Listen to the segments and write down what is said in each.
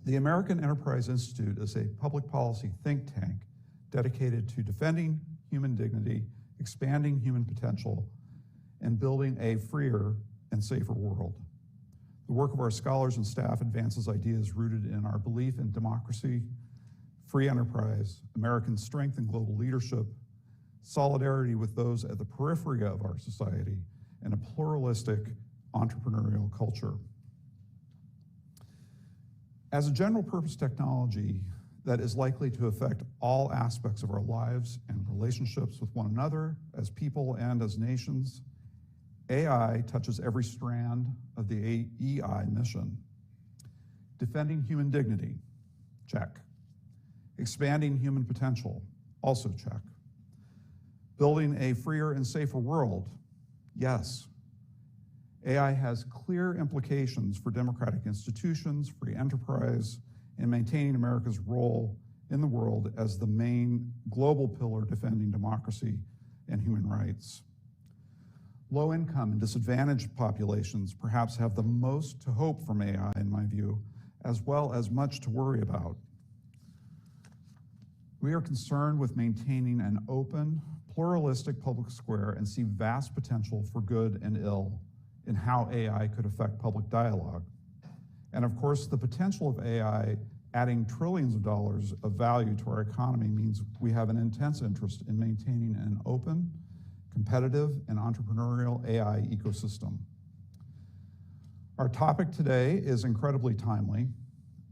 The American Enterprise Institute is a public policy think tank dedicated to defending human dignity, expanding human potential, and building a freer and safer world. The work of our scholars and staff advances ideas rooted in our belief in democracy, free enterprise, American strength and global leadership, solidarity with those at the periphery of our society, and a pluralistic entrepreneurial culture. As a general purpose technology that is likely to affect all aspects of our lives and relationships with one another as people and as nations, AI touches every strand of the AEI mission. Defending human dignity, check. Expanding human potential, also check. Building a freer and safer world, yes. AI has clear implications for democratic institutions, free enterprise, and maintaining America's role in the world as the main global pillar defending democracy and human rights. Low-income and disadvantaged populations perhaps have the most to hope from AI, in my view, as well as much to worry about. We are concerned with maintaining an open, pluralistic public square and see vast potential for good and ill in how AI could affect public dialogue. And of course, the potential of AI adding trillions of dollars of value to our economy means we have an intense interest in maintaining an open, competitive, and entrepreneurial AI ecosystem. Our topic today is incredibly timely.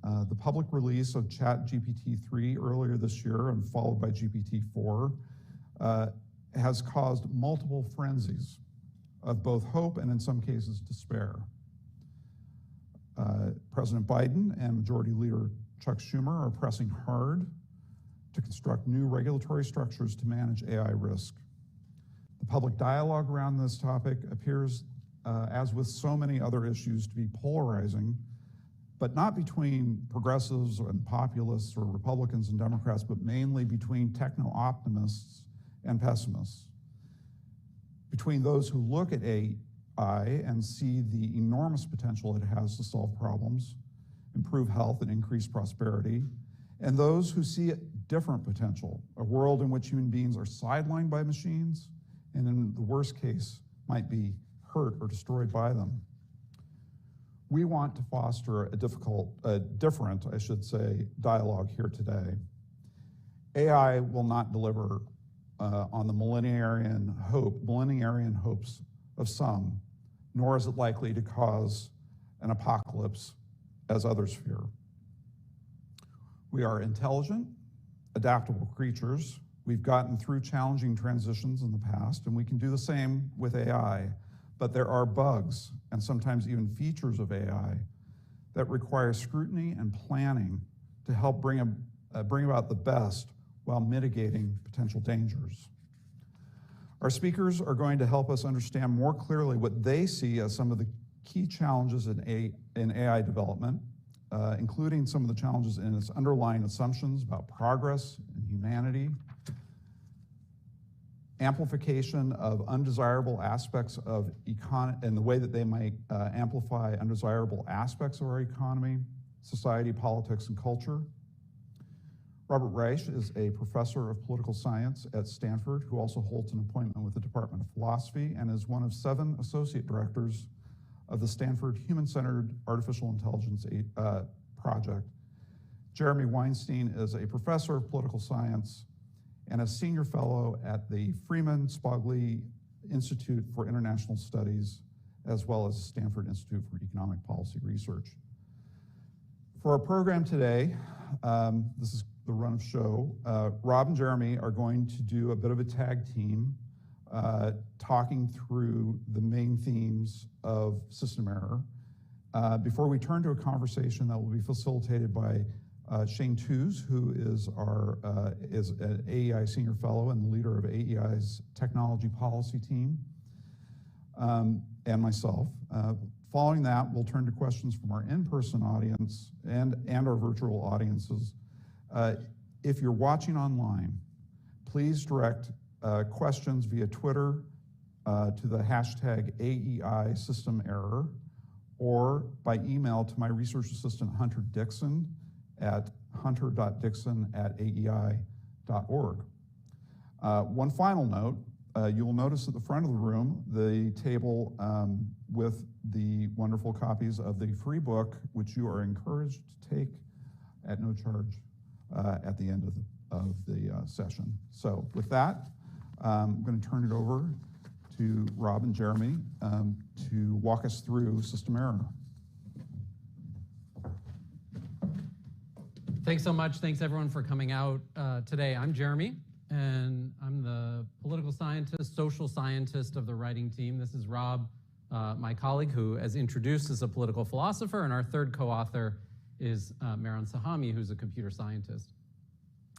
The public release of ChatGPT-3 earlier this year and followed by GPT-4 has caused multiple frenzies of both hope and in some cases despair. President Biden and Majority Leader Chuck Schumer are pressing hard to construct new regulatory structures to manage AI risk. The public dialogue around this topic appears, as with so many other issues, to be polarizing, but not between progressives and populists or Republicans and Democrats, but mainly between techno-optimists and pessimists. Between those who look at AI and see the enormous potential it has to solve problems, improve health, and increase prosperity, and those who see a different potential, a world in which human beings are sidelined by machines, and in the worst case, might be hurt or destroyed by them. We want to foster a different dialogue here today. AI will not deliver on the millenarian hopes of some, nor is it likely to cause an apocalypse as others fear. We are intelligent, adaptable creatures. We've gotten through challenging transitions in the past, and we can do the same with AI. But there are bugs, and sometimes even features of AI, that require scrutiny and planning to help bring about the best while mitigating potential dangers. Our speakers are going to help us understand more clearly what they see as some of the key challenges in AI development, including some of the challenges in its underlying assumptions about progress and humanity, amplification of undesirable aspects of economy, and the way that they might amplify undesirable aspects of our economy, society, politics, and culture. Robert Reich is a professor of political science at Stanford who also holds an appointment with the Department of Philosophy and is one of 7 associate directors of the Stanford Human-Centered Artificial Intelligence Project. Jeremy Weinstein is a professor of political science and a senior fellow at the Freeman Spogli Institute for International Studies, as well as Stanford Institute for Economic Policy Research. For our program today, this is the run of show, Rob and Jeremy are going to do a bit of a tag team talking through the main themes of system error. Before we turn to a conversation that will be facilitated by Shane Tews, who is an AEI Senior Fellow and the leader of AEI's Technology Policy Team, and myself. Following that, we'll turn to questions from our in-person audience and our virtual audiences. If you're watching online, please direct questions via Twitter to the hashtag AEI system error, or by email to my research assistant, Hunter Dixon, at hunter.dixon@aei.org. One final note, you will notice at the front of the room the table with the wonderful copies of the free book, which you are encouraged to take at no charge at the end of the session. So with that, I'm going to turn it over to Rob and Jeremy to walk us through system error. Thanks so much. Thanks everyone for coming out today. I'm Jeremy, and I'm the political scientist, social scientist of the writing team. This is Rob, my colleague, who, as introduced, is a political philosopher, and our third co-author is Mehran Sahami, who's a computer scientist.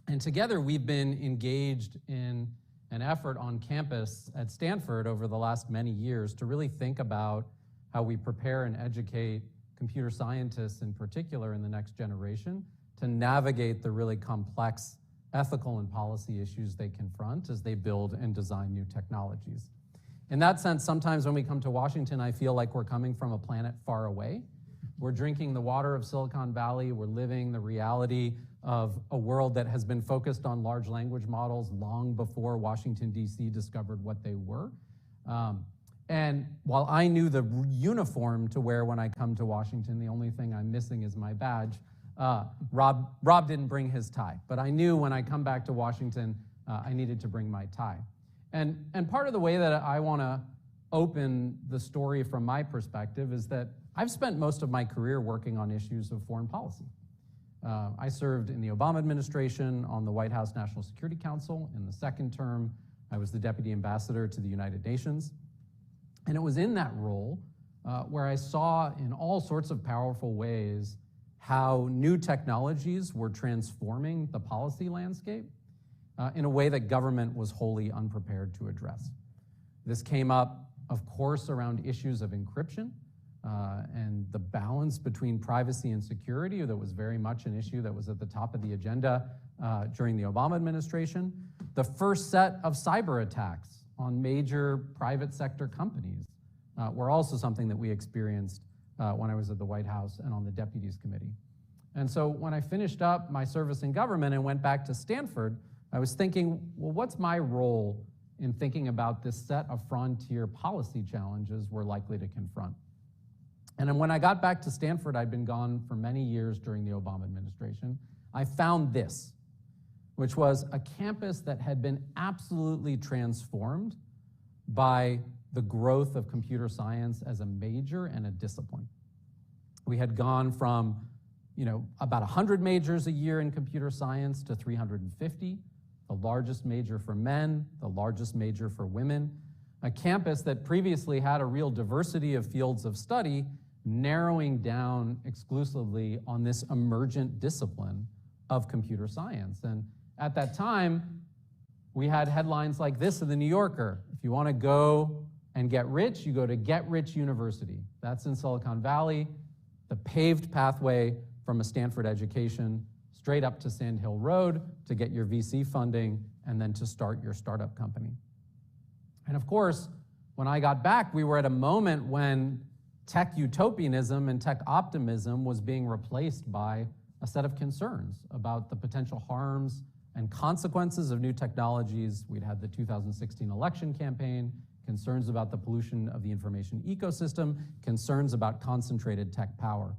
And together we've been engaged in an effort on campus at Stanford over the last many years to really think about how we prepare and educate computer scientists in particular in the next generation to navigate the really complex ethical and policy issues they confront as they build and design new technologies. In that sense, sometimes when we come to Washington, I feel like we're coming from a planet far away. We're drinking the water of Silicon Valley. We're living the reality of a world that has been focused on large language models long before Washington, D.C. discovered what they were. And while I knew the uniform to wear when I come to Washington, the only thing I'm missing is my badge. Rob didn't bring his tie, but I knew when I come back to Washington, I needed to bring my tie. And part of the way that I want to open the story from my perspective is that I've spent most of my career working on issues of foreign policy. I served in the Obama administration on the White House National Security Council. In the second term, I was the deputy ambassador to the United Nations. And it was in that role where I saw in all sorts of powerful ways how new technologies were transforming the policy landscape in a way that government was wholly unprepared to address. This came up, of course, around issues of encryption and the balance between privacy and security. That was very much an issue that was at the top of the agenda during the Obama administration. The first set of cyber attacks on major private sector companies were also something that we experienced when I was at the White House and on the Deputies Committee. And so when I finished up my service in government and went back to Stanford, I was thinking, well, what's my role in thinking about this set of frontier policy challenges we're likely to confront? And then when I got back to Stanford, I'd been gone for many years during the Obama administration, I found this, which was a campus that had been absolutely transformed by the growth of computer science as a major and a discipline. We had gone from, about 100 majors a year in computer science to 350, the largest major for men, the largest major for women, a campus that previously had a real diversity of fields of study, narrowing down exclusively on this emergent discipline of computer science. And at that time, we had headlines like this in the New Yorker. If you want to go and get rich, you go to Get Rich University. That's in Silicon Valley, the paved pathway from a Stanford education straight up to Sand Hill Road to get your VC funding and then to start your startup company. And of course, when I got back, we were at a moment when tech utopianism and tech optimism was being replaced by a set of concerns about the potential harms and consequences of new technologies. We'd had the 2016 election campaign, concerns about the pollution of the information ecosystem, concerns about concentrated tech power.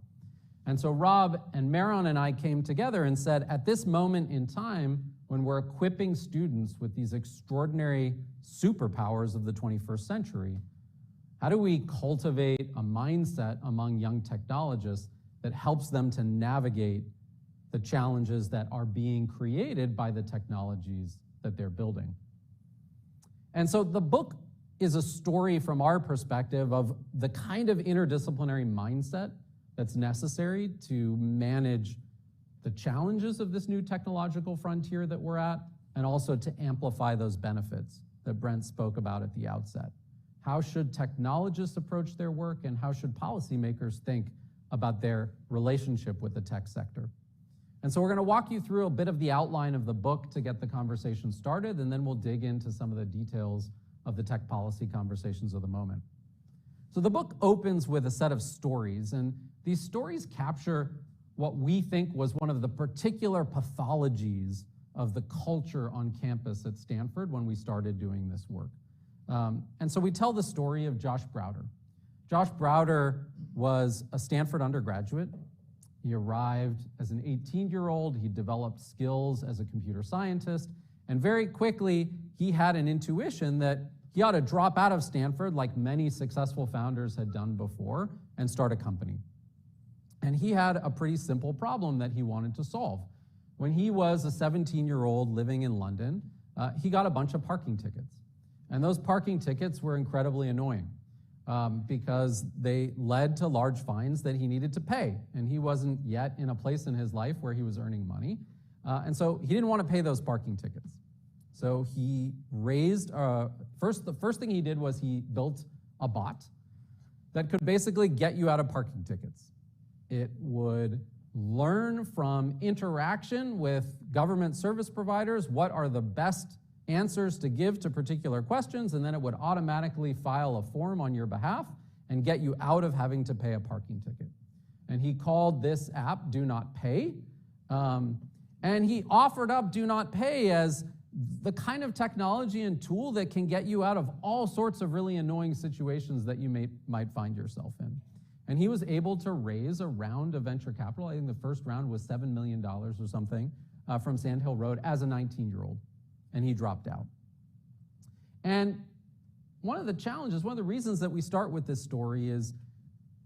And so Rob and Mehran and I came together and said, at this moment in time, when we're equipping students with these extraordinary superpowers of the 21st century, how do we cultivate a mindset among young technologists that helps them to navigate the challenges that are being created by the technologies that they're building? And so the book is a story from our perspective of the kind of interdisciplinary mindset that's necessary to manage the challenges of this new technological frontier that we're at, and also to amplify those benefits that Brent spoke about at the outset. How should technologists approach their work, and how should policymakers think about their relationship with the tech sector? And so we're going to walk you through a bit of the outline of the book to get the conversation started, and then we'll dig into some of the details of the tech policy conversations of the moment. So the book opens with a set of stories, and these stories capture what we think was one of the particular pathologies of the culture on campus at Stanford when we started doing this work. And so we tell the story of Josh Browder. Josh Browder was a Stanford undergraduate. He arrived as an 18-year-old. He developed skills as a computer scientist. And very quickly, he had an intuition that he ought to drop out of Stanford, like many successful founders had done before, and start a company. And he had a pretty simple problem that he wanted to solve. When he was a 17-year-old living in London, he got a bunch of parking tickets. And those parking tickets were incredibly annoying because they led to large fines that he needed to pay. And he wasn't yet in a place in his life where he was earning money. And so he didn't want to pay those parking tickets. So he raised, the first thing he did was he built a bot that could basically get you out of parking tickets. It would learn from interaction with government service providers what are the best answers to give to particular questions, and then it would automatically file a form on your behalf and get you out of having to pay a parking ticket. And he called this app Do Not Pay, and he offered up Do Not Pay as the kind of technology and tool that can get you out of all sorts of really annoying situations that you might find yourself in. And he was able to raise a round of venture capital. I think the first round was $7 million or something from Sand Hill Road as a 19-year-old, and he dropped out. And one of the challenges, one of the reasons that we start with this story is,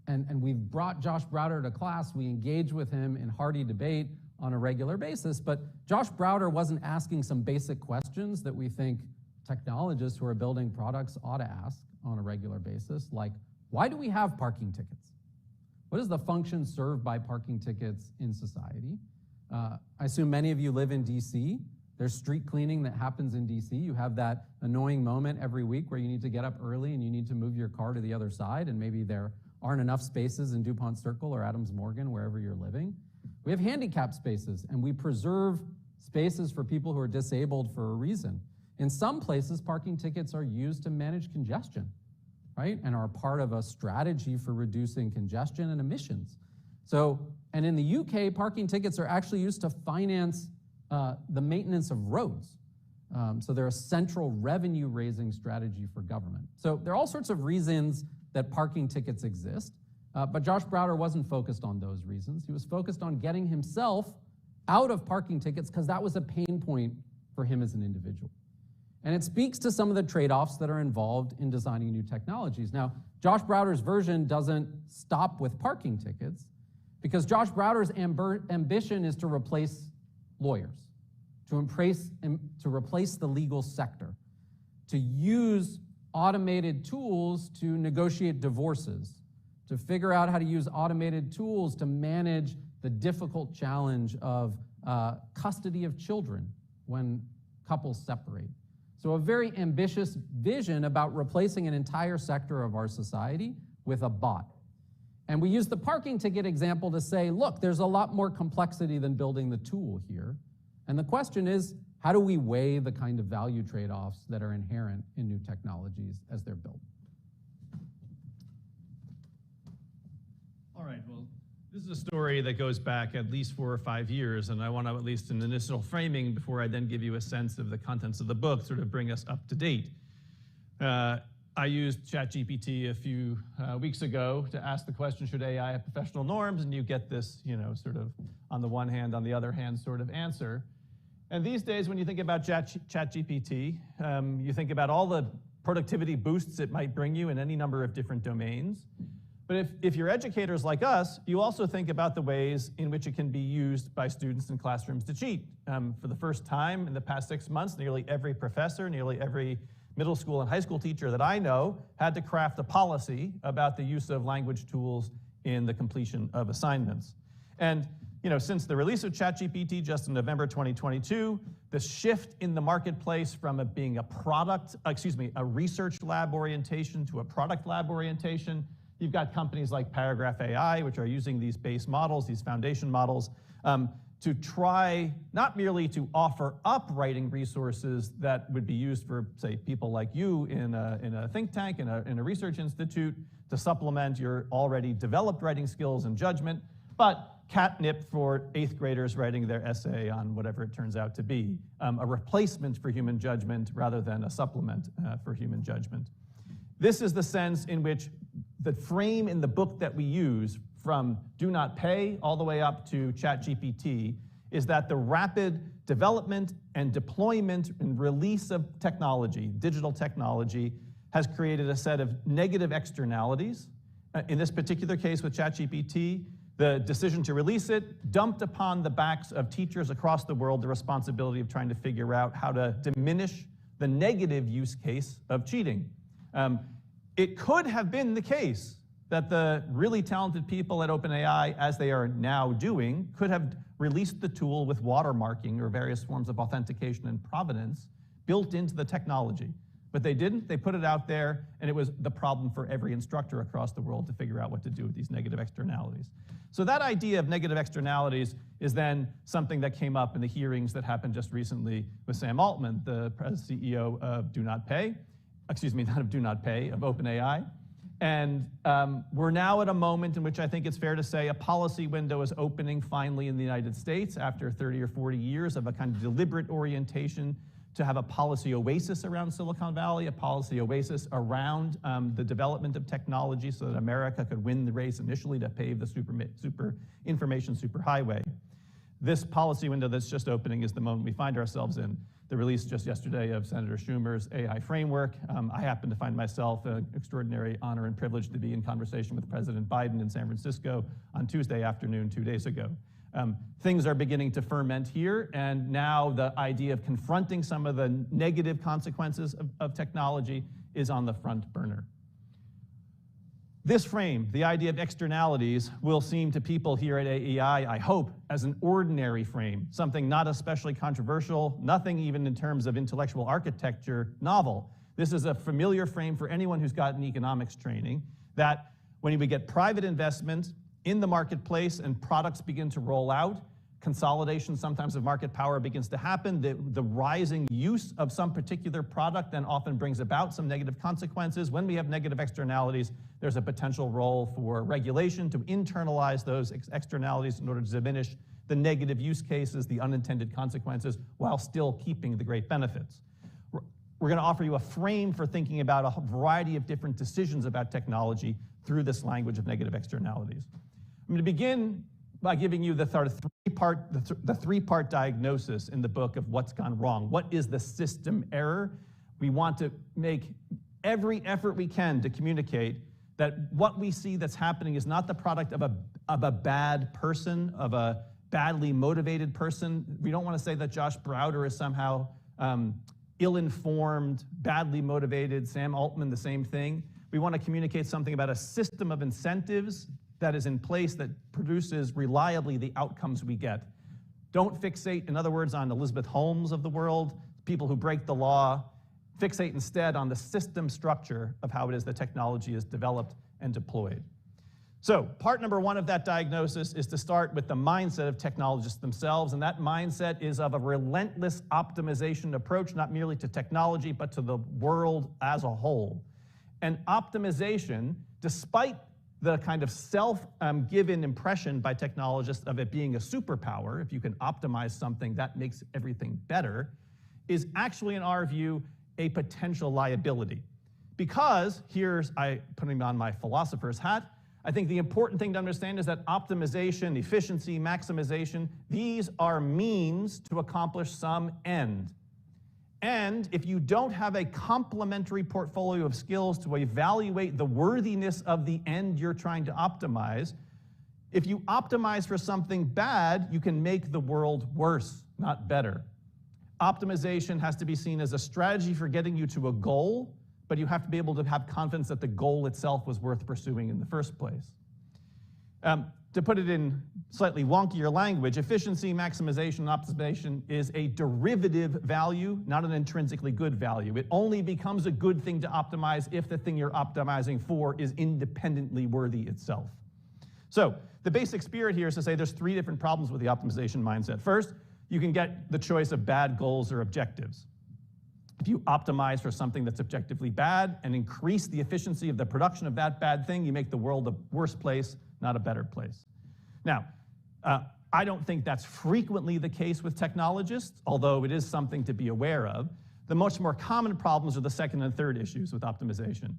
and we've brought Josh Browder to class, we engage with him in hearty debate on a regular basis, but Josh Browder wasn't asking some basic questions that we think technologists who are building products ought to ask on a regular basis, like, why do we have parking tickets? What is the function served by parking tickets in society? I assume many of you live in DC. There's street cleaning that happens in DC. You have that annoying moment every week where you need to get up early and you need to move your car to the other side, and maybe there aren't enough spaces in DuPont Circle or Adams Morgan, wherever you're living. We have handicap spaces, and we preserve spaces for people who are disabled for a reason. In some places, parking tickets are used to manage congestion, right? And are part of a strategy for reducing congestion and emissions. So, and in the UK, parking tickets are actually used to finance the maintenance of roads. So they're a central revenue-raising strategy for government. So there are all sorts of reasons that parking tickets exist. But Josh Browder wasn't focused on those reasons. He was focused on getting himself out of parking tickets because that was a pain point for him as an individual. And it speaks to some of the trade-offs that are involved in designing new technologies. Now, Josh Browder's version doesn't stop with parking tickets because Josh Browder's ambition is to replace lawyers, to replace the legal sector, to use automated tools to negotiate divorces, to figure out how to use automated tools to manage the difficult challenge of custody of children when couples separate. So a very ambitious vision about replacing an entire sector of our society with a bot. And we use the parking ticket example to say, look, there's a lot more complexity than building the tool here. And the question is, how do we weigh the kind of value trade-offs that are inherent in new technologies as they're built? All right, well, this is a story that goes back at least 4 or 5 years, and I want to, at least an initial framing before I then give you a sense of the contents of the book, sort of bring us up to date. I used ChatGPT a few weeks ago to ask the question, should AI have professional norms? And you get this, sort of on the one hand, on the other hand sort of answer. And these days, when you think about ChatGPT, you think about all the productivity boosts it might bring you in any number of different domains. But if you're educators like us, you also think about the ways in which it can be used by students in classrooms to cheat. For the first time in the past 6 months, nearly every professor, nearly every middle school and high school teacher that I know had to craft a policy about the use of language tools in the completion of assignments. And since the release of ChatGPT just in November 2022, the shift in the marketplace from it being a research lab orientation to a product lab orientation. You've got companies like Paragraph AI, which are using these base models, these foundation models, to try not merely to offer up writing resources that would be used for, say, people like you in a think tank, in a research institute, to supplement your already developed writing skills and judgment, but catnip for 8th graders writing their essay on whatever it turns out to be, a replacement for human judgment rather than a supplement for human judgment. This is the sense in which the frame in the book that we use, from do not pay all the way up to ChatGPT, is that the rapid development and deployment and release of technology, digital technology, has created a set of negative externalities. In this particular case with ChatGPT, the decision to release it dumped upon the backs of teachers across the world the responsibility of trying to figure out how to diminish the negative use case of cheating. It could have been the case that the really talented people at OpenAI, as they are now doing, could have released the tool with watermarking or various forms of authentication and provenance built into the technology. But they didn't. They put it out there, and it was the problem for every instructor across the world to figure out what to do with these negative externalities. So that idea of negative externalities is then something that came up in the hearings that happened just recently with Sam Altman, the CEO of Do Not Pay, excuse me, not of Do Not Pay, of OpenAI. And we're now at a moment in which I think it's fair to say a policy window is opening finally in the United States after 30 or 40 years of a kind of deliberate orientation to have a policy oasis around Silicon Valley, a policy oasis around the development of technology so that America could win the race initially to pave the super information superhighway. This policy window that's just opening is the moment we find ourselves in. The release just yesterday of Senator Schumer's AI framework. I happen to find myself an extraordinary honor and privilege to be in conversation with President Biden in San Francisco on Tuesday afternoon, 2 days ago. Things are beginning to ferment here, and now the idea of confronting some of the negative consequences of technology is on the front burner. This frame, the idea of externalities, will seem to people here at AEI, I hope, as an ordinary frame, something not especially controversial, nothing even in terms of intellectual architecture novel. This is a familiar frame for anyone who's gotten economics training, that when we get private investment in the marketplace and products begin to roll out, consolidation sometimes of market power begins to happen, the rising use of some particular product then often brings about some negative consequences. When we have negative externalities, there's a potential role for regulation to internalize those externalities in order to diminish the negative use cases, the unintended consequences, while still keeping the great benefits. We're going to offer you a frame for thinking about a variety of different decisions about technology through this language of negative externalities. I'm going to begin by giving you the three-part diagnosis in the book of what's gone wrong. What is the system error? We want to make every effort we can to communicate that what we see that's happening is not the product of a bad person, of a badly motivated person. We don't want to say that Josh Browder is somehow ill-informed, badly motivated, Sam Altman, the same thing. We want to communicate something about a system of incentives that is in place that produces reliably the outcomes we get. Don't fixate, in other words, on Elizabeth Holmes of the world, people who break the law. Fixate instead on the system structure of how it is that technology is developed and deployed. So part number one of that diagnosis is to start with the mindset of technologists themselves, and that mindset is of a relentless optimization approach, not merely to technology, but to the world as a whole. And optimization, despite the kind of self-given impression by technologists of it being a superpower, if you can optimize something, that makes everything better, is actually, in our view, a potential liability. Because, putting on my philosopher's hat, I think the important thing to understand is that optimization, efficiency, maximization, these are means to accomplish some end. And if you don't have a complementary portfolio of skills to evaluate the worthiness of the end you're trying to optimize, if you optimize for something bad, you can make the world worse, not better. Optimization has to be seen as a strategy for getting you to a goal, but you have to be able to have confidence that the goal itself was worth pursuing in the first place. To put it in slightly wonkier language, efficiency, maximization, and optimization is a derivative value, not an intrinsically good value. It only becomes a good thing to optimize if the thing you're optimizing for is independently worthy itself. So the basic spirit here is to say there's three different problems with the optimization mindset. First, you can get the choice of bad goals or objectives. If you optimize for something that's objectively bad and increase the efficiency of the production of that bad thing, you make the world a worse place, not a better place. Now, I don't think that's frequently the case with technologists, although it is something to be aware of. The much more common problems are the second and third issues with optimization.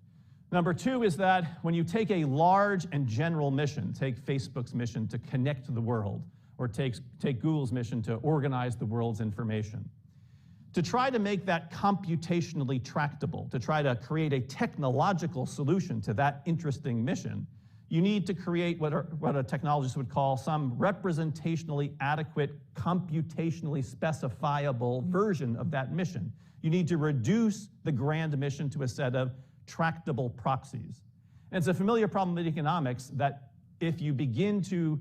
Number two is that when you take a large and general mission, take Facebook's mission to connect the world, or take Google's mission to organize the world's information, to try to make that computationally tractable, to try to create a technological solution to that interesting mission, you need to create what a technologist would call some representationally adequate, computationally specifiable version of that mission. You need to reduce the grand mission to a set of tractable proxies. And it's a familiar problem in economics that if you begin to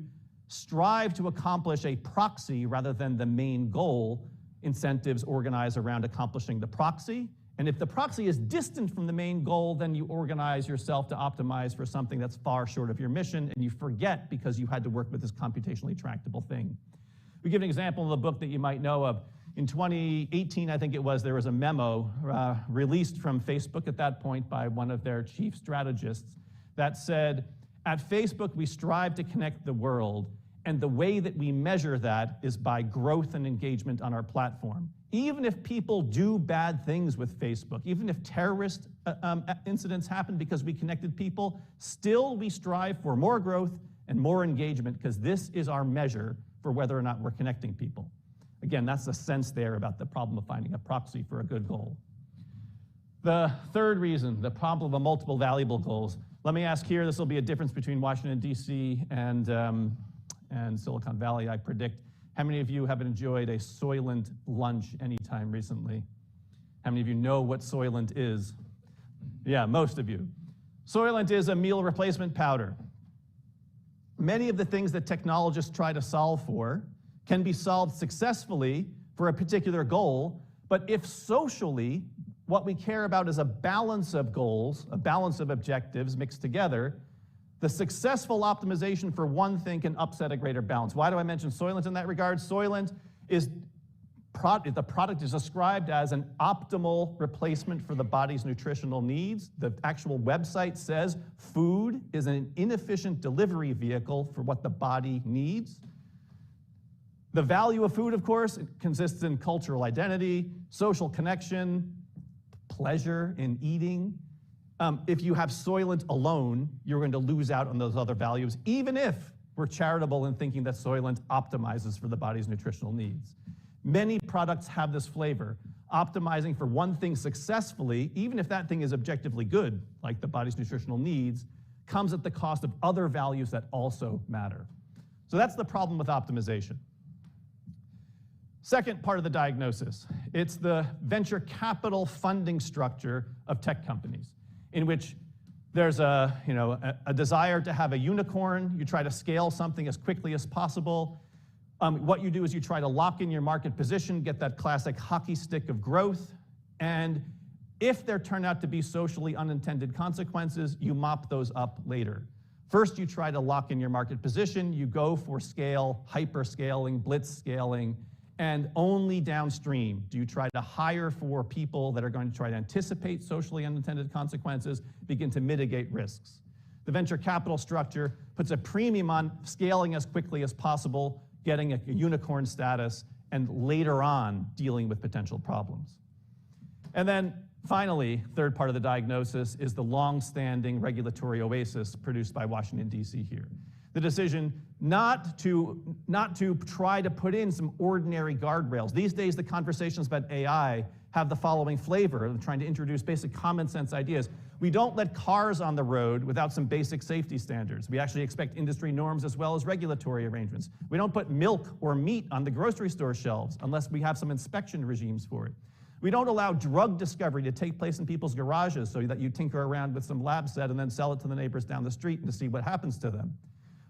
strive to accomplish a proxy rather than the main goal, incentives organize around accomplishing the proxy. And if the proxy is distant from the main goal, then you organize yourself to optimize for something that's far short of your mission, and you forget because you had to work with this computationally tractable thing. We give an example in the book that you might know of. In 2018, I think it was, there was a memo released from Facebook at that point by one of their chief strategists that said, at Facebook, we strive to connect the world, and the way that we measure that is by growth and engagement on our platform. Even if people do bad things with Facebook, even if terrorist incidents happen because we connected people, still we strive for more growth and more engagement because this is our measure for whether or not we're connecting people. Again, that's the sense there about the problem of finding a proxy for a good goal. The third reason, the problem of multiple valuable goals. Let me ask here, this will be a difference between Washington, D.C. and Silicon Valley, I predict. How many of you have enjoyed a Soylent lunch anytime recently? How many of you know what Soylent is? Yeah, most of you. Soylent is a meal replacement powder. Many of the things that technologists try to solve for can be solved successfully for a particular goal, but if socially what we care about is a balance of goals, a balance of objectives mixed together, the successful optimization for one thing can upset a greater balance. Why do I mention Soylent in that regard? Soylent is, the product is described as an optimal replacement for the body's nutritional needs. The actual website says food is an inefficient delivery vehicle for what the body needs. The value of food, of course, it consists in cultural identity, social connection, pleasure in eating. If you have Soylent alone, you're going to lose out on those other values, even if we're charitable in thinking that Soylent optimizes for the body's nutritional needs. Many products have this flavor. Optimizing for one thing successfully, even if that thing is objectively good, like the body's nutritional needs, comes at the cost of other values that also matter. So that's the problem with optimization. Second part of the diagnosis, it's the venture capital funding structure of tech companies, in which there's a desire to have a unicorn. You try to scale something as quickly as possible. What you do is you try to lock in your market position, get that classic hockey stick of growth, and if there turn out to be socially unintended consequences, you mop those up later. First, you try to lock in your market position. You go for scale, hyper-scaling, blitz-scaling, and only downstream do you try to hire for people that are going to try to anticipate socially unintended consequences, begin to mitigate risks. The venture capital structure puts a premium on scaling as quickly as possible, getting a unicorn status, and later on dealing with potential problems. And then finally, third part of the diagnosis is the long-standing regulatory oasis produced by Washington, D.C. here. The decision not to try to put in some ordinary guardrails. These days, the conversations about AI have the following flavor of trying to introduce basic common sense ideas. We don't let cars on the road without some basic safety standards. We actually expect industry norms as well as regulatory arrangements. We don't put milk or meat on the grocery store shelves unless we have some inspection regimes for it. We don't allow drug discovery to take place in people's garages so that you tinker around with some lab set and then sell it to the neighbors down the street and to see what happens to them.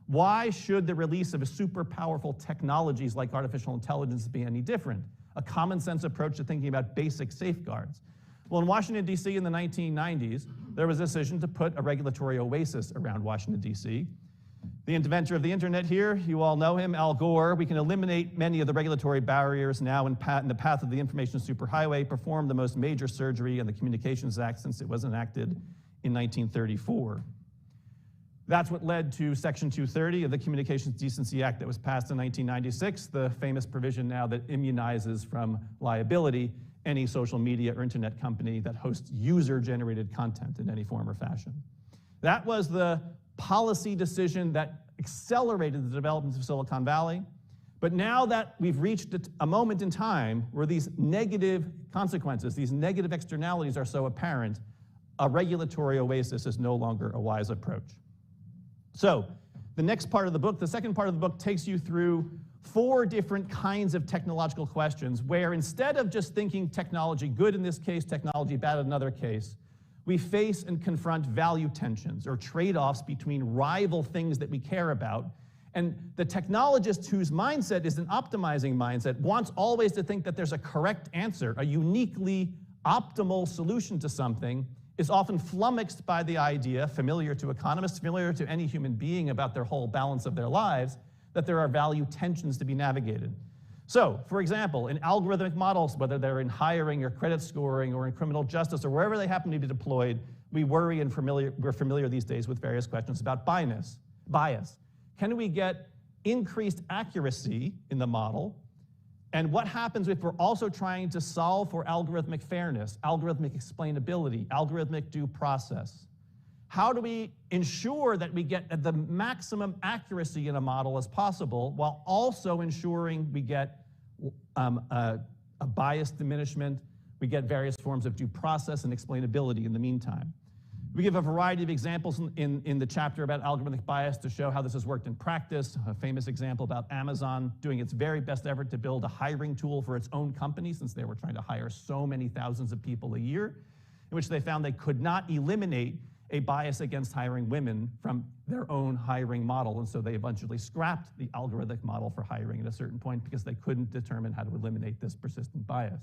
Why should the release of super powerful technologies like artificial intelligence be any different? A common sense approach to thinking about basic safeguards. Well, in Washington, D.C. in the 1990s, there was a decision to put a regulatory oasis around Washington, D.C. The inventor of the internet here, you all know him, Al Gore. We can eliminate many of the regulatory barriers now in the path of the information superhighway, perform the most major surgery in the Communications Act since it was enacted in 1934. That's what led to Section 230 of the Communications Decency Act that was passed in 1996, the famous provision now that immunizes from liability any social media or internet company that hosts user-generated content in any form or fashion. That was the policy decision that accelerated the development of Silicon Valley. But now that we've reached a moment in time where these negative consequences, these negative externalities are so apparent, a regulatory oasis is no longer a wise approach. So the next part of the book, the second part of the book, takes you through 4 different kinds of technological questions where instead of just thinking technology good in this case, technology bad in another case, we face and confront value tensions or trade-offs between rival things that we care about. And the technologist whose mindset is an optimizing mindset wants always to think that there's a correct answer, a uniquely optimal solution to something, is often flummoxed by the idea, familiar to economists, familiar to any human being about their whole balance of their lives, that there are value tensions to be navigated. So, for example, in algorithmic models, whether they're in hiring or credit scoring or in criminal justice or wherever they happen to be deployed, we worry and we're familiar these days with various questions about bias. Can we get increased accuracy in the model? And what happens if we're also trying to solve for algorithmic fairness, algorithmic explainability, algorithmic due process? How do we ensure that we get the maximum accuracy in a model as possible while also ensuring we get a bias diminishment, we get various forms of due process and explainability in the meantime? We give a variety of examples in the chapter about algorithmic bias to show how this has worked in practice. A famous example about Amazon doing its very best effort to build a hiring tool for its own company since they were trying to hire so many thousands of people a year, in which they found they could not eliminate a bias against hiring women from their own hiring model, and so they eventually scrapped the algorithmic model for hiring at a certain point because they couldn't determine how to eliminate this persistent bias.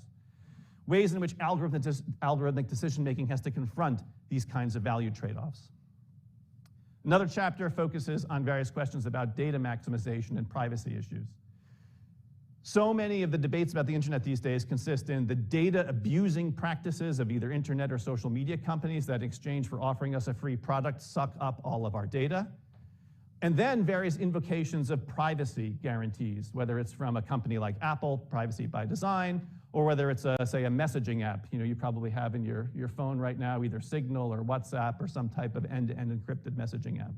Ways in which algorithmic decision-making has to confront these kinds of value trade-offs. Another chapter focuses on various questions about data maximization and privacy issues. So many of the debates about the internet these days consist in the data abusing practices of either internet or social media companies that in exchange for offering us a free product suck up all of our data. And then various invocations of privacy guarantees, whether it's from a company like Apple, privacy by design, or whether it's, say, a messaging app. You know, you probably have in your phone right now either Signal or WhatsApp or some type of end-to-end encrypted messaging app.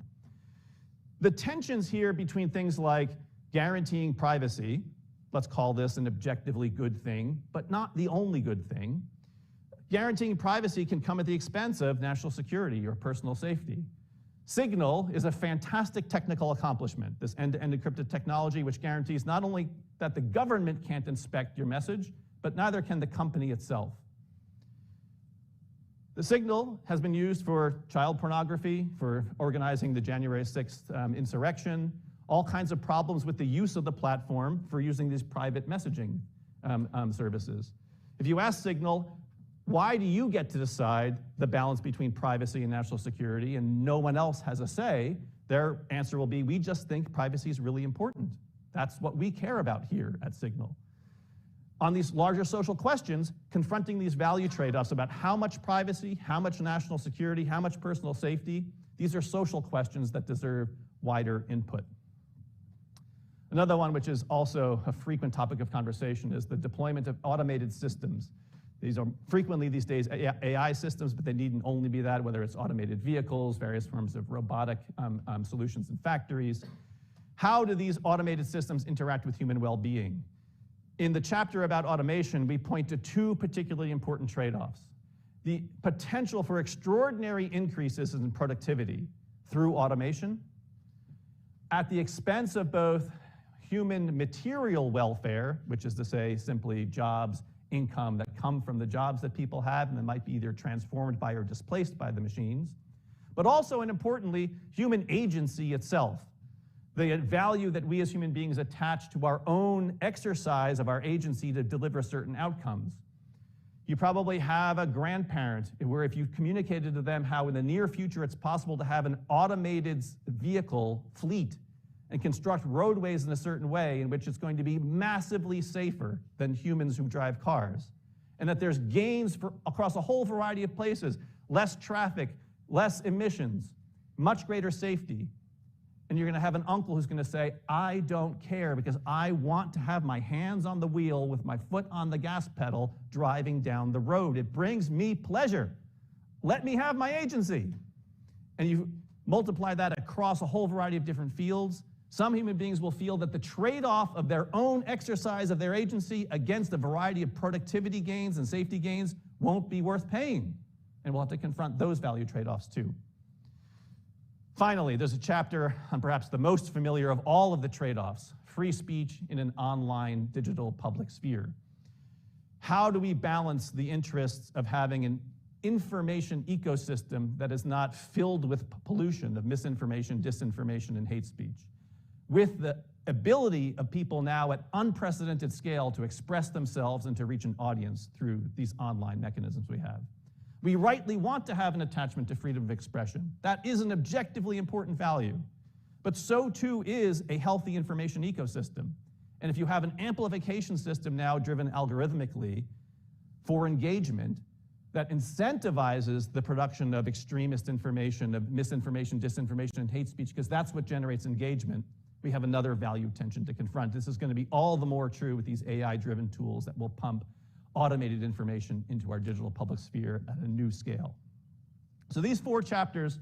The tensions here between things like guaranteeing privacy, let's call this an objectively good thing, but not the only good thing. Guaranteeing privacy can come at the expense of national security or personal safety. Signal is a fantastic technical accomplishment, this end-to-end encrypted technology which guarantees not only that the government can't inspect your message, but neither can the company itself. The Signal has been used for child pornography, for organizing the January 6th insurrection, all kinds of problems with the use of the platform for using these private messaging services. If you ask Signal, why do you get to decide the balance between privacy and national security and no one else has a say, their answer will be, we just think privacy is really important. That's what we care about here at Signal. On these larger social questions, confronting these value trade-offs about how much privacy, how much national security, how much personal safety, these are social questions that deserve wider input. Another one which is also a frequent topic of conversation is the deployment of automated systems. These are frequently these days AI systems, but they needn't only be that, whether it's automated vehicles, various forms of robotic solutions in factories. How do these automated systems interact with human well-being? In the chapter about automation, we point to 2 particularly important trade-offs. The potential for extraordinary increases in productivity through automation at the expense of both human material welfare, which is to say simply jobs, income that come from the jobs that people have and that might be either transformed by or displaced by the machines, but also, and importantly, human agency itself. The value that we as human beings attach to our own exercise of our agency to deliver certain outcomes. You probably have a grandparent where if you communicated to them how in the near future it's possible to have an automated vehicle fleet and construct roadways in a certain way in which it's going to be massively safer than humans who drive cars, and that there's gains across a whole variety of places, less traffic, less emissions, much greater safety, and you're going to have an uncle who's going to say, I don't care because I want to have my hands on the wheel with my foot on the gas pedal driving down the road. It brings me pleasure. Let me have my agency. And you multiply that across a whole variety of different fields. Some human beings will feel that the trade-off of their own exercise of their agency against a variety of productivity gains and safety gains won't be worth paying. And we'll have to confront those value trade-offs too. Finally, there's a chapter on perhaps the most familiar of all of the trade-offs, free speech in an online digital public sphere. How do we balance the interests of having an information ecosystem that is not filled with pollution of misinformation, disinformation, and hate speech, with the ability of people now at unprecedented scale to express themselves and to reach an audience through these online mechanisms we have? We rightly want to have an attachment to freedom of expression. That is an objectively important value. But so too is a healthy information ecosystem. And if you have an amplification system now driven algorithmically for engagement that incentivizes the production of extremist information, of misinformation, disinformation, and hate speech, because that's what generates engagement, we have another value tension to confront. This is going to be all the more true with these AI-driven tools that will pump automated information into our digital public sphere at a new scale. So these 4 chapters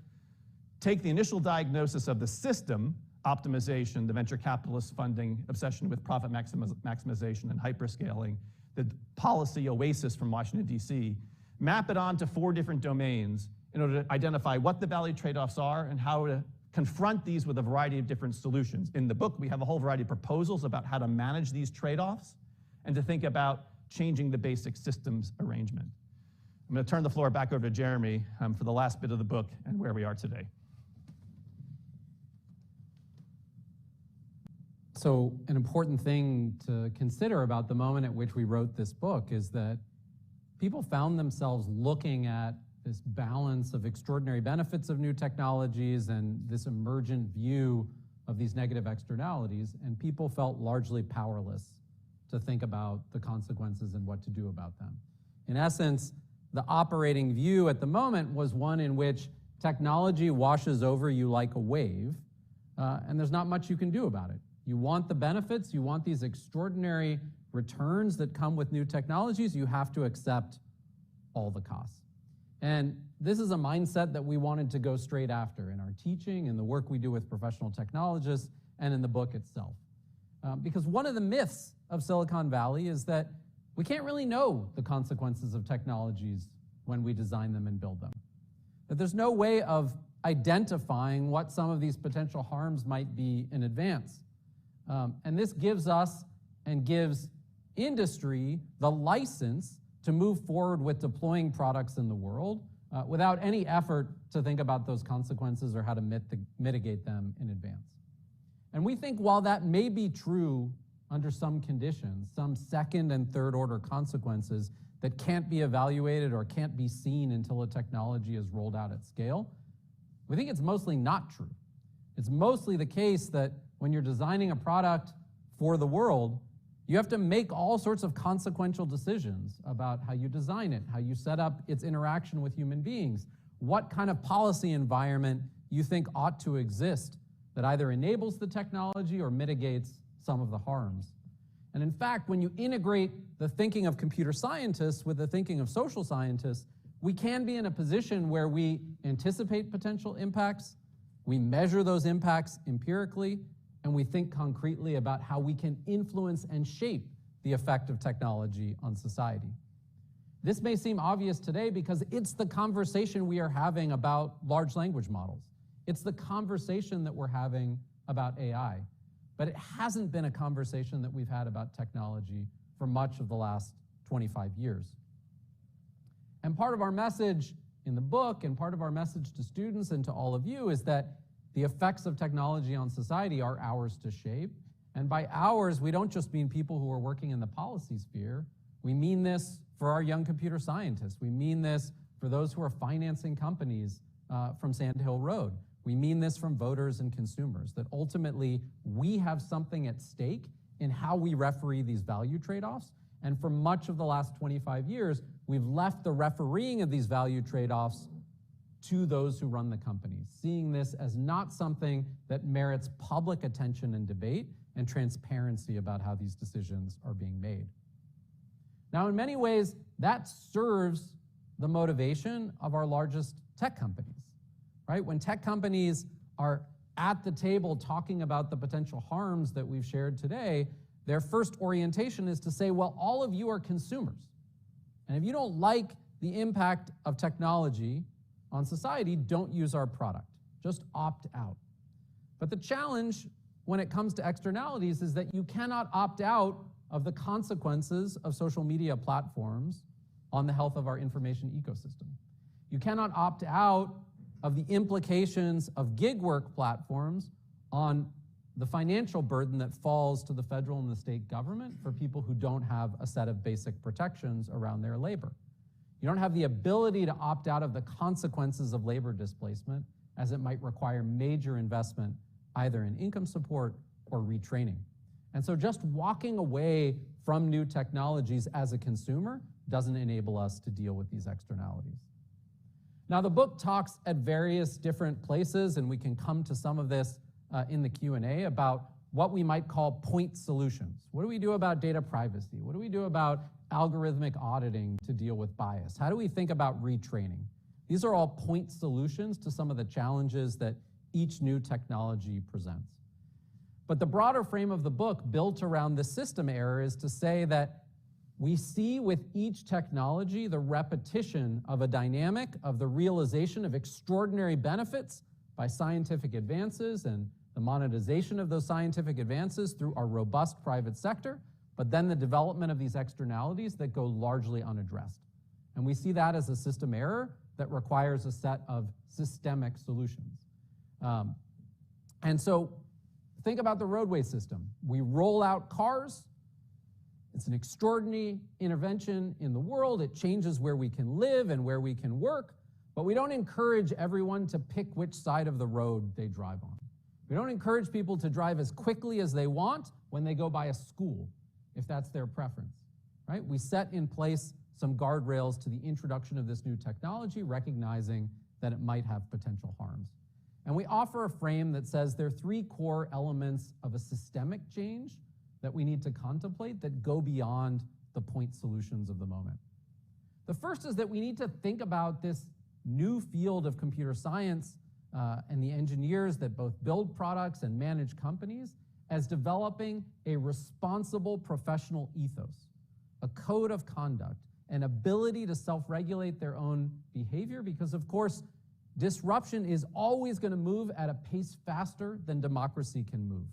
take the initial diagnosis of the system, optimization, the venture capitalist funding, obsession with profit maximization and hyperscaling, the policy oasis from Washington, D.C., map it onto 4 different domains in order to identify what the value trade-offs are and how to confront these with a variety of different solutions. In the book, we have a whole variety of proposals about how to manage these trade-offs and to think about changing the basic systems arrangement. I'm going to turn the floor back over to Jeremy for the last bit of the book and where we are today. So an important thing to consider about the moment at which we wrote this book is that people found themselves looking at this balance of extraordinary benefits of new technologies and this emergent view of these negative externalities, and people felt largely powerless to think about the consequences and what to do about them. In essence, the operating view at the moment was one in which technology washes over you like a wave, and there's not much you can do about it. You want the benefits, you want these extraordinary returns that come with new technologies, you have to accept all the costs. And this is a mindset that we wanted to go straight after in our teaching, in the work we do with professional technologists, and in the book itself. Because one of the myths of Silicon Valley is that we can't really know the consequences of technologies when we design them and build them. That there's no way of identifying what some of these potential harms might be in advance. And this gives us and gives industry the license to move forward with deploying products in the world without any effort to think about those consequences or how to mitigate them in advance. And we think while that may be true under some conditions, some second and third order consequences that can't be evaluated or can't be seen until a technology is rolled out at scale, we think it's mostly not true. It's mostly the case that when you're designing a product for the world, you have to make all sorts of consequential decisions about how you design it, how you set up its interaction with human beings, what kind of policy environment you think ought to exist that either enables the technology or mitigates some of the harms. And in fact, when you integrate the thinking of computer scientists with the thinking of social scientists, we can be in a position where we anticipate potential impacts, we measure those impacts empirically, and we think concretely about how we can influence and shape the effect of technology on society. This may seem obvious today because it's the conversation we are having about large language models. It's the conversation that we're having about AI. But it hasn't been a conversation that we've had about technology for much of the last 25 years. And part of our message in the book and part of our message to students and to all of you is that the effects of technology on society are ours to shape. And by ours, we don't just mean people who are working in the policy sphere. We mean this for our young computer scientists. We mean this for those who are financing companies from Sand Hill Road. We mean this from voters and consumers, that ultimately we have something at stake in how we referee these value trade-offs. And for much of the last 25 years, we've left the refereeing of these value trade-offs to those who run the companies, seeing this as not something that merits public attention and debate and transparency about how these decisions are being made. Now, in many ways, that serves the motivation of our largest tech companies, right? When tech companies are at the table talking about the potential harms that we've shared today, their first orientation is to say, well, all of you are consumers. And if you don't like the impact of technology on society, don't use our product. Just opt out. But the challenge when it comes to externalities is that you cannot opt out of the consequences of social media platforms on the health of our information ecosystem. You cannot opt out of the implications of gig work platforms on the financial burden that falls to the federal and the state government for people who don't have a set of basic protections around their labor. You don't have the ability to opt out of the consequences of labor displacement, as it might require major investment either in income support or retraining. And so just walking away from new technologies as a consumer doesn't enable us to deal with these externalities. Now, the book talks at various different places, and we can come to some of this in the Q&A, about what we might call point solutions. What do we do about data privacy? What do we do about algorithmic auditing to deal with bias? How do we think about retraining? These are all point solutions to some of the challenges that each new technology presents. But the broader frame of the book, built around the system error, is to say that we see with each technology the repetition of a dynamic of the realization of extraordinary benefits by scientific advances and the monetization of those scientific advances through our robust private sector, but then the development of these externalities that go largely unaddressed. And we see that as a system error that requires a set of systemic solutions. And so think about the roadway system. We roll out cars. It's an extraordinary intervention in the world. It changes where we can live and where we can work, but we don't encourage everyone to pick which side of the road they drive on. We don't encourage people to drive as quickly as they want when they go by a school, if that's their preference, right? We set in place some guardrails to the introduction of this new technology, recognizing that it might have potential harms. And we offer a frame that says there are three core elements of a systemic change that we need to contemplate that go beyond the point solutions of the moment. The first is that we need to think about this new field of computer science and the engineers that both build products and manage companies as developing a responsible professional ethos, a code of conduct, an ability to self-regulate their own behavior, because of course, disruption is always going to move at a pace faster than democracy can move.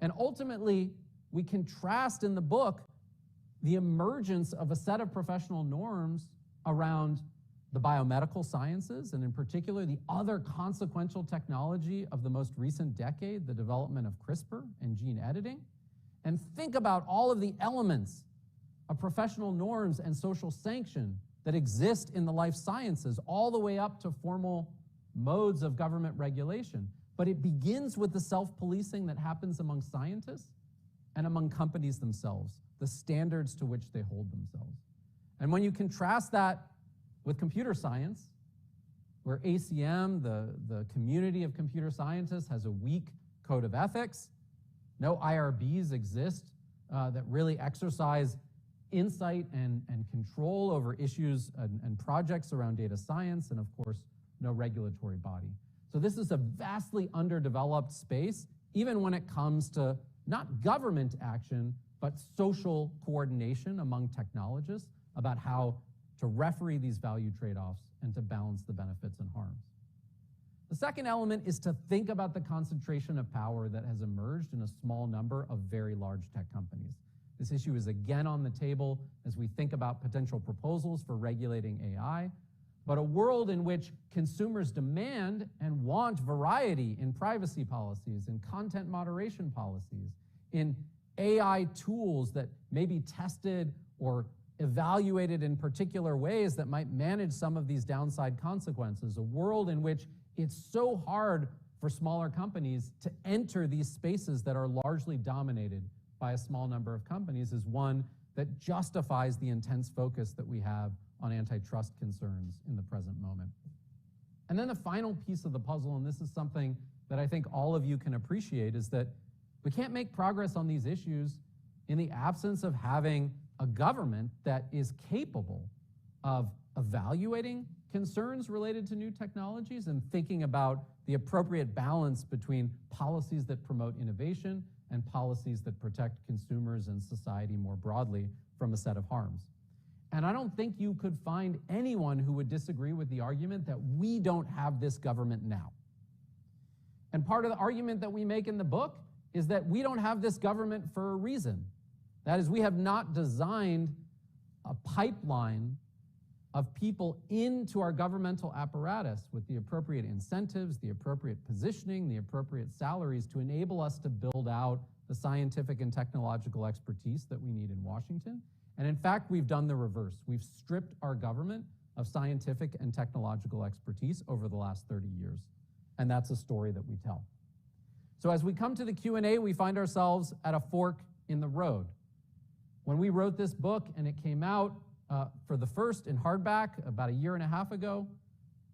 And ultimately, we contrast in the book the emergence of a set of professional norms around the biomedical sciences, and in particular, the other consequential technology of the most recent decade, the development of CRISPR and gene editing, and think about all of the elements of professional norms and social sanction that exist in the life sciences, all the way up to formal modes of government regulation. But it begins with the self-policing that happens among scientists and among companies themselves, the standards to which they hold themselves. And when you contrast that with computer science, where ACM, the community of computer scientists, has a weak code of ethics, no IRBs exist that really exercise insight and control over issues and projects around data science, and of course, no regulatory body. So this is a vastly underdeveloped space, even when it comes to not government action, but social coordination among technologists about how to referee these value trade-offs and to balance the benefits and harms. The second element is to think about the concentration of power that has emerged in a small number of very large tech companies. This issue is again on the table as we think about potential proposals for regulating AI, but a world in which consumers demand and want variety in privacy policies, in content moderation policies, in AI tools that may be tested or evaluated in particular ways that might manage some of these downside consequences. A world in which it's so hard for smaller companies to enter these spaces that are largely dominated by a small number of companies is one that justifies the intense focus that we have on antitrust concerns in the present moment. And then the final piece of the puzzle, and this is something that I think all of you can appreciate, is that we can't make progress on these issues in the absence of having a government that is capable of evaluating concerns related to new technologies and thinking about the appropriate balance between policies that promote innovation and policies that protect consumers and society more broadly from a set of harms. And I don't think you could find anyone who would disagree with the argument that we don't have this government now. And part of the argument that we make in the book is that we don't have this government for a reason. That is, we have not designed a pipeline of people into our governmental apparatus with the appropriate incentives, the appropriate positioning, the appropriate salaries to enable us to build out the scientific and technological expertise that we need in Washington. And in fact, we've done the reverse. We've stripped our government of scientific and technological expertise over the last 30 years. And that's a story that we tell. So as we come to the Q&A, we find ourselves at a fork in the road. When we wrote this book and it came out for the first in hardback about a year and a half ago,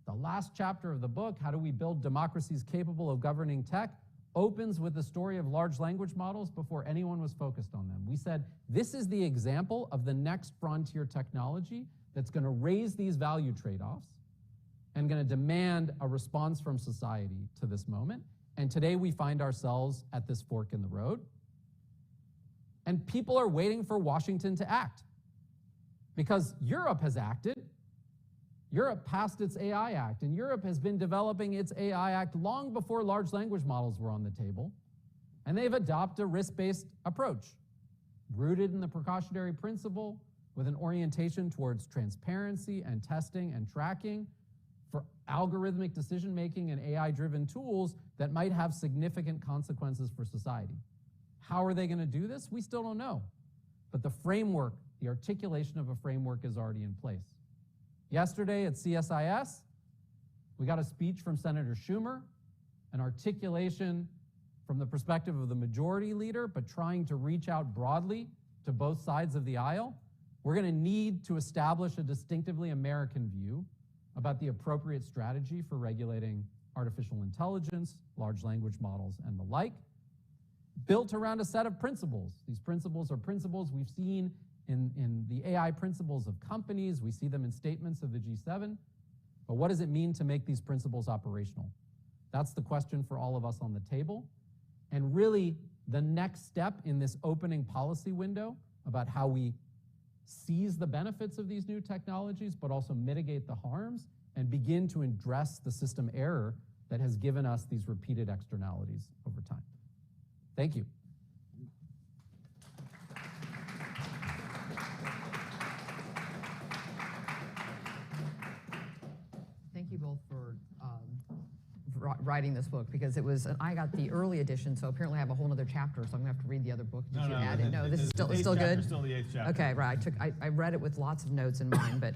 the last chapter of the book, How Do We Build Democracies Capable of Governing Tech, opens with the story of large language models before anyone was focused on them. We said, this is the example of the next frontier technology that's going to raise these value trade-offs and going to demand a response from society to this moment. And today we find ourselves at this fork in the road. And people are waiting for Washington to act. Because Europe has acted. Europe passed its AI Act, and Europe has been developing its AI Act long before large language models were on the table. And they've adopted a risk-based approach, rooted in the precautionary principle with an orientation towards transparency and testing and tracking for algorithmic decision-making and AI-driven tools that might have significant consequences for society. How are they going to do this? We still don't know. But the framework, the articulation of a framework is already in place. Yesterday at CSIS, we got a speech from Senator Schumer, an articulation from the perspective of the majority leader, but trying to reach out broadly to both sides of the aisle. We're going to need to establish a distinctively American view about the appropriate strategy for regulating artificial intelligence, large language models, and the like, built around a set of principles. These principles are principles we've seen in the AI principles of companies. We see them in statements of the G7. But what does it mean to make these principles operational? That's the question for all of us on the table. And really, the next step in this opening policy window about how we seize the benefits of these new technologies, but also mitigate the harms and begin to address the system error that has given us these repeated externalities over time. Thank you. Thank you both for writing this book, because it was, I got the early edition, so apparently I have a whole other chapter, so I'm gonna have to read the other book. Did you add it? No, this is still good? Still the 8th chapter. Okay, right, I read it with lots of notes in mind, but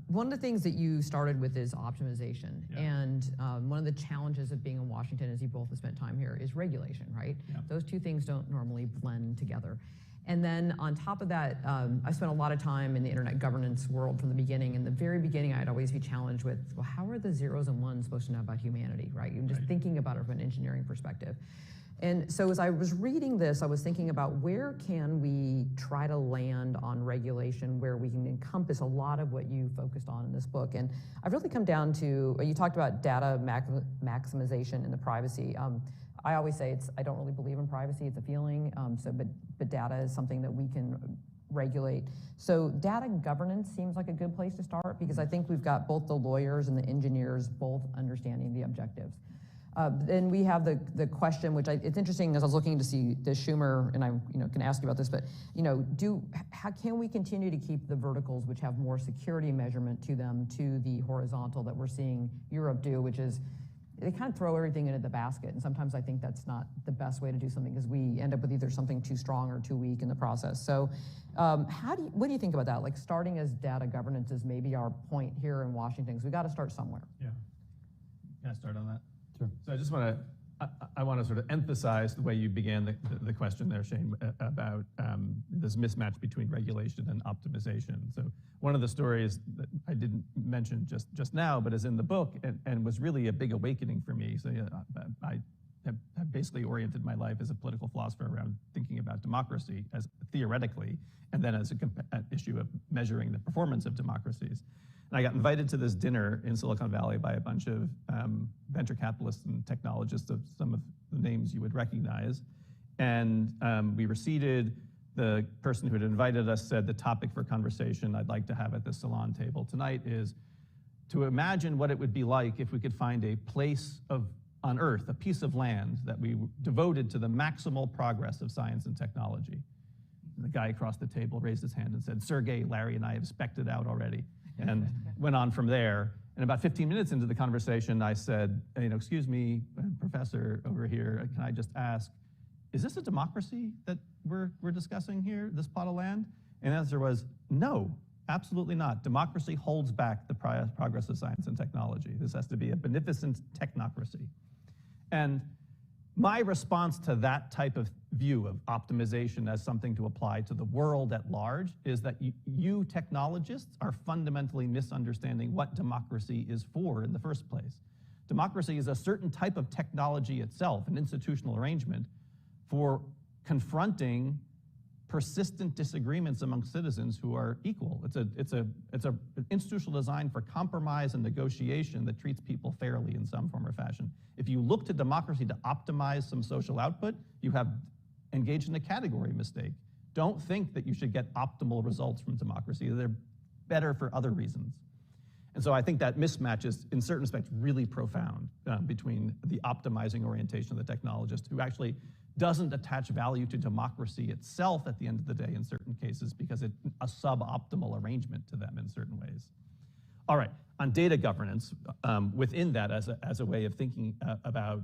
one of the things that you started with is optimization. Yeah. And one of the challenges of being in Washington, as you both have spent time here, is regulation, right? Yeah. Those two things don't normally blend together. And then on top of that, I spent a lot of time in the internet governance world from the beginning. In the very beginning, I'd always be challenged with, well, how are the zeros and ones supposed to know about humanity, right? You're just thinking about it from an engineering perspective. And so as I was reading this, I was thinking about where can we try to land on regulation where we can encompass a lot of what you focused on in this book. And I've really come down to, you talked about data maximization and the privacy. I always say I don't really believe in privacy, it's a feeling, but data is something that we can regulate. So data governance seems like a good place to start, because I think we've got both the lawyers and the engineers both understanding the objectives. Then we have the question, which it's interesting as I was looking to see the Schumer, and I can ask you about this, but how can we continue to keep the verticals, which have more security measurement to them, to the horizontal that we're seeing Europe do, which is they kind of throw everything into the basket. And sometimes I think that's not the best way to do something because we end up with either something too strong or too weak in the process. So what do you think about that? Like starting as data governance is maybe our point here in Washington, because we got to start somewhere. Yeah. Can I start on that? Sure. So I just want to, I want to sort of emphasize the way you began the question there, Shane, about this mismatch between regulation and optimization. So one of the stories that I didn't mention just now, but is in the book and was really a big awakening for me. So I have basically oriented my life as a political philosopher around thinking about democracy as theoretically, and then as an issue of measuring the performance of democracies. And I got invited to this dinner in Silicon Valley by a bunch of venture capitalists and technologists of some of the names you would recognize. And we were seated. The person who had invited us said the topic for conversation I'd like to have at the salon table tonight is to imagine what it would be like if we could find a place on Earth, a piece of land that we devoted to the maximal progress of science and technology. And the guy across the table raised his hand and said, Sergey, Larry, and I have spec'd it out already. And went on from there. And about 15 minutes into the conversation, I said, excuse me, professor over here, can I just ask, is this a democracy that we're discussing here, this plot of land? And the answer was, no, absolutely not. Democracy holds back the progress of science and technology. This has to be a beneficent technocracy. And my response to that type of view of optimization as something to apply to the world at large is that you technologists are fundamentally misunderstanding what democracy is for in the first place. Democracy is a certain type of technology itself, an institutional arrangement for confronting persistent disagreements among citizens who are equal. It's an institutional design for compromise and negotiation that treats people fairly in some form or fashion. If you look to democracy to optimize some social output, you have engaged in a category mistake. Don't think that you should get optimal results from democracy. They're better for other reasons. And so I think that mismatch is, in certain respects, really profound between the optimizing orientation of the technologist, who actually doesn't attach value to democracy itself at the end of the day in certain cases because it's a suboptimal arrangement to them in certain ways. All right, on data governance, within that as a way of thinking about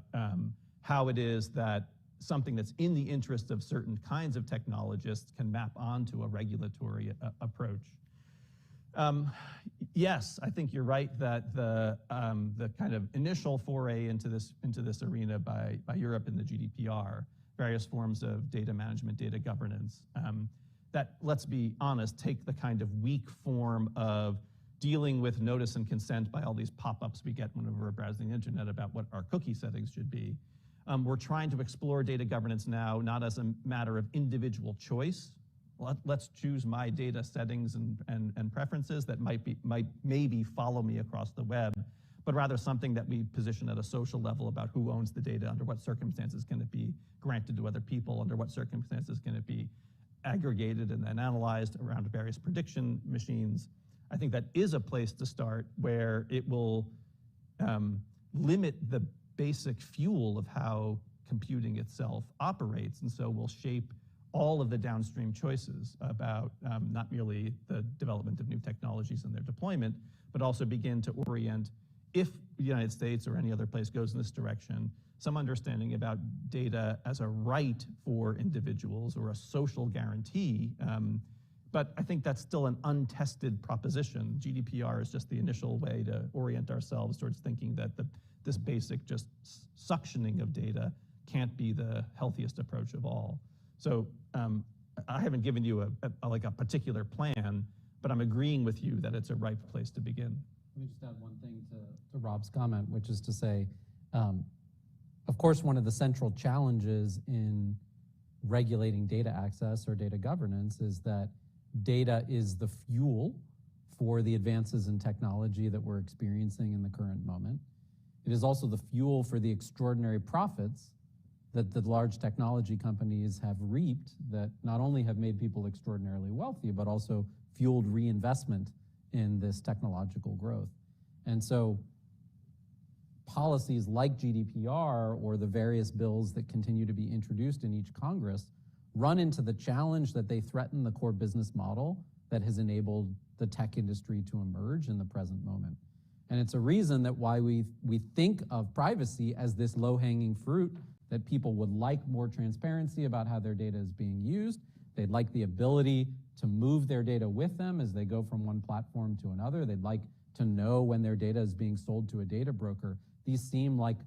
how it is that something that's in the interest of certain kinds of technologists can map onto a regulatory approach. Yes, I think you're right that the kind of initial foray into this arena by Europe in the GDPR, various forms of data management, data governance, that, let's be honest, take the kind of weak form of dealing with notice and consent by all these pop-ups we get whenever we're browsing the internet about what our cookie settings should be. We're trying to explore data governance now, not as a matter of individual choice. Let's choose my data settings and preferences that maybe follow me across the web, but rather something that we position at a social level about who owns the data, under what circumstances can it be granted to other people, under what circumstances can it be aggregated and then analyzed around various prediction machines. I think that is a place to start where it will limit the basic fuel of how computing itself operates, and so will shape all of the downstream choices about not merely the development of new technologies and their deployment, but also begin to orient, if the United States or any other place goes in this direction, some understanding about data as a right for individuals or a social guarantee. But I think that's still an untested proposition. GDPR is just the initial way to orient ourselves towards thinking that this basic just suctioning of data can't be the healthiest approach of all. So I haven't given you a particular plan, but I'm agreeing with you that it's a ripe place to begin. Let me just add one thing to Rob's comment, which is to say, of course, one of the central challenges in regulating data access or data governance is that data is the fuel for the advances in technology that we're experiencing in the current moment. It is also the fuel for the extraordinary profits that the large technology companies have reaped that not only have made people extraordinarily wealthy, but also fueled reinvestment in this technological growth. And so policies like GDPR or the various bills that continue to be introduced in each Congress run into the challenge that they threaten the core business model that has enabled the tech industry to emerge in the present moment. And it's a reason that why we think of privacy as this low-hanging fruit, that people would like more transparency about how their data is being used. They'd like the ability to move their data with them as they go from one platform to another. They'd like to know when their data is being sold to a data broker. These seem like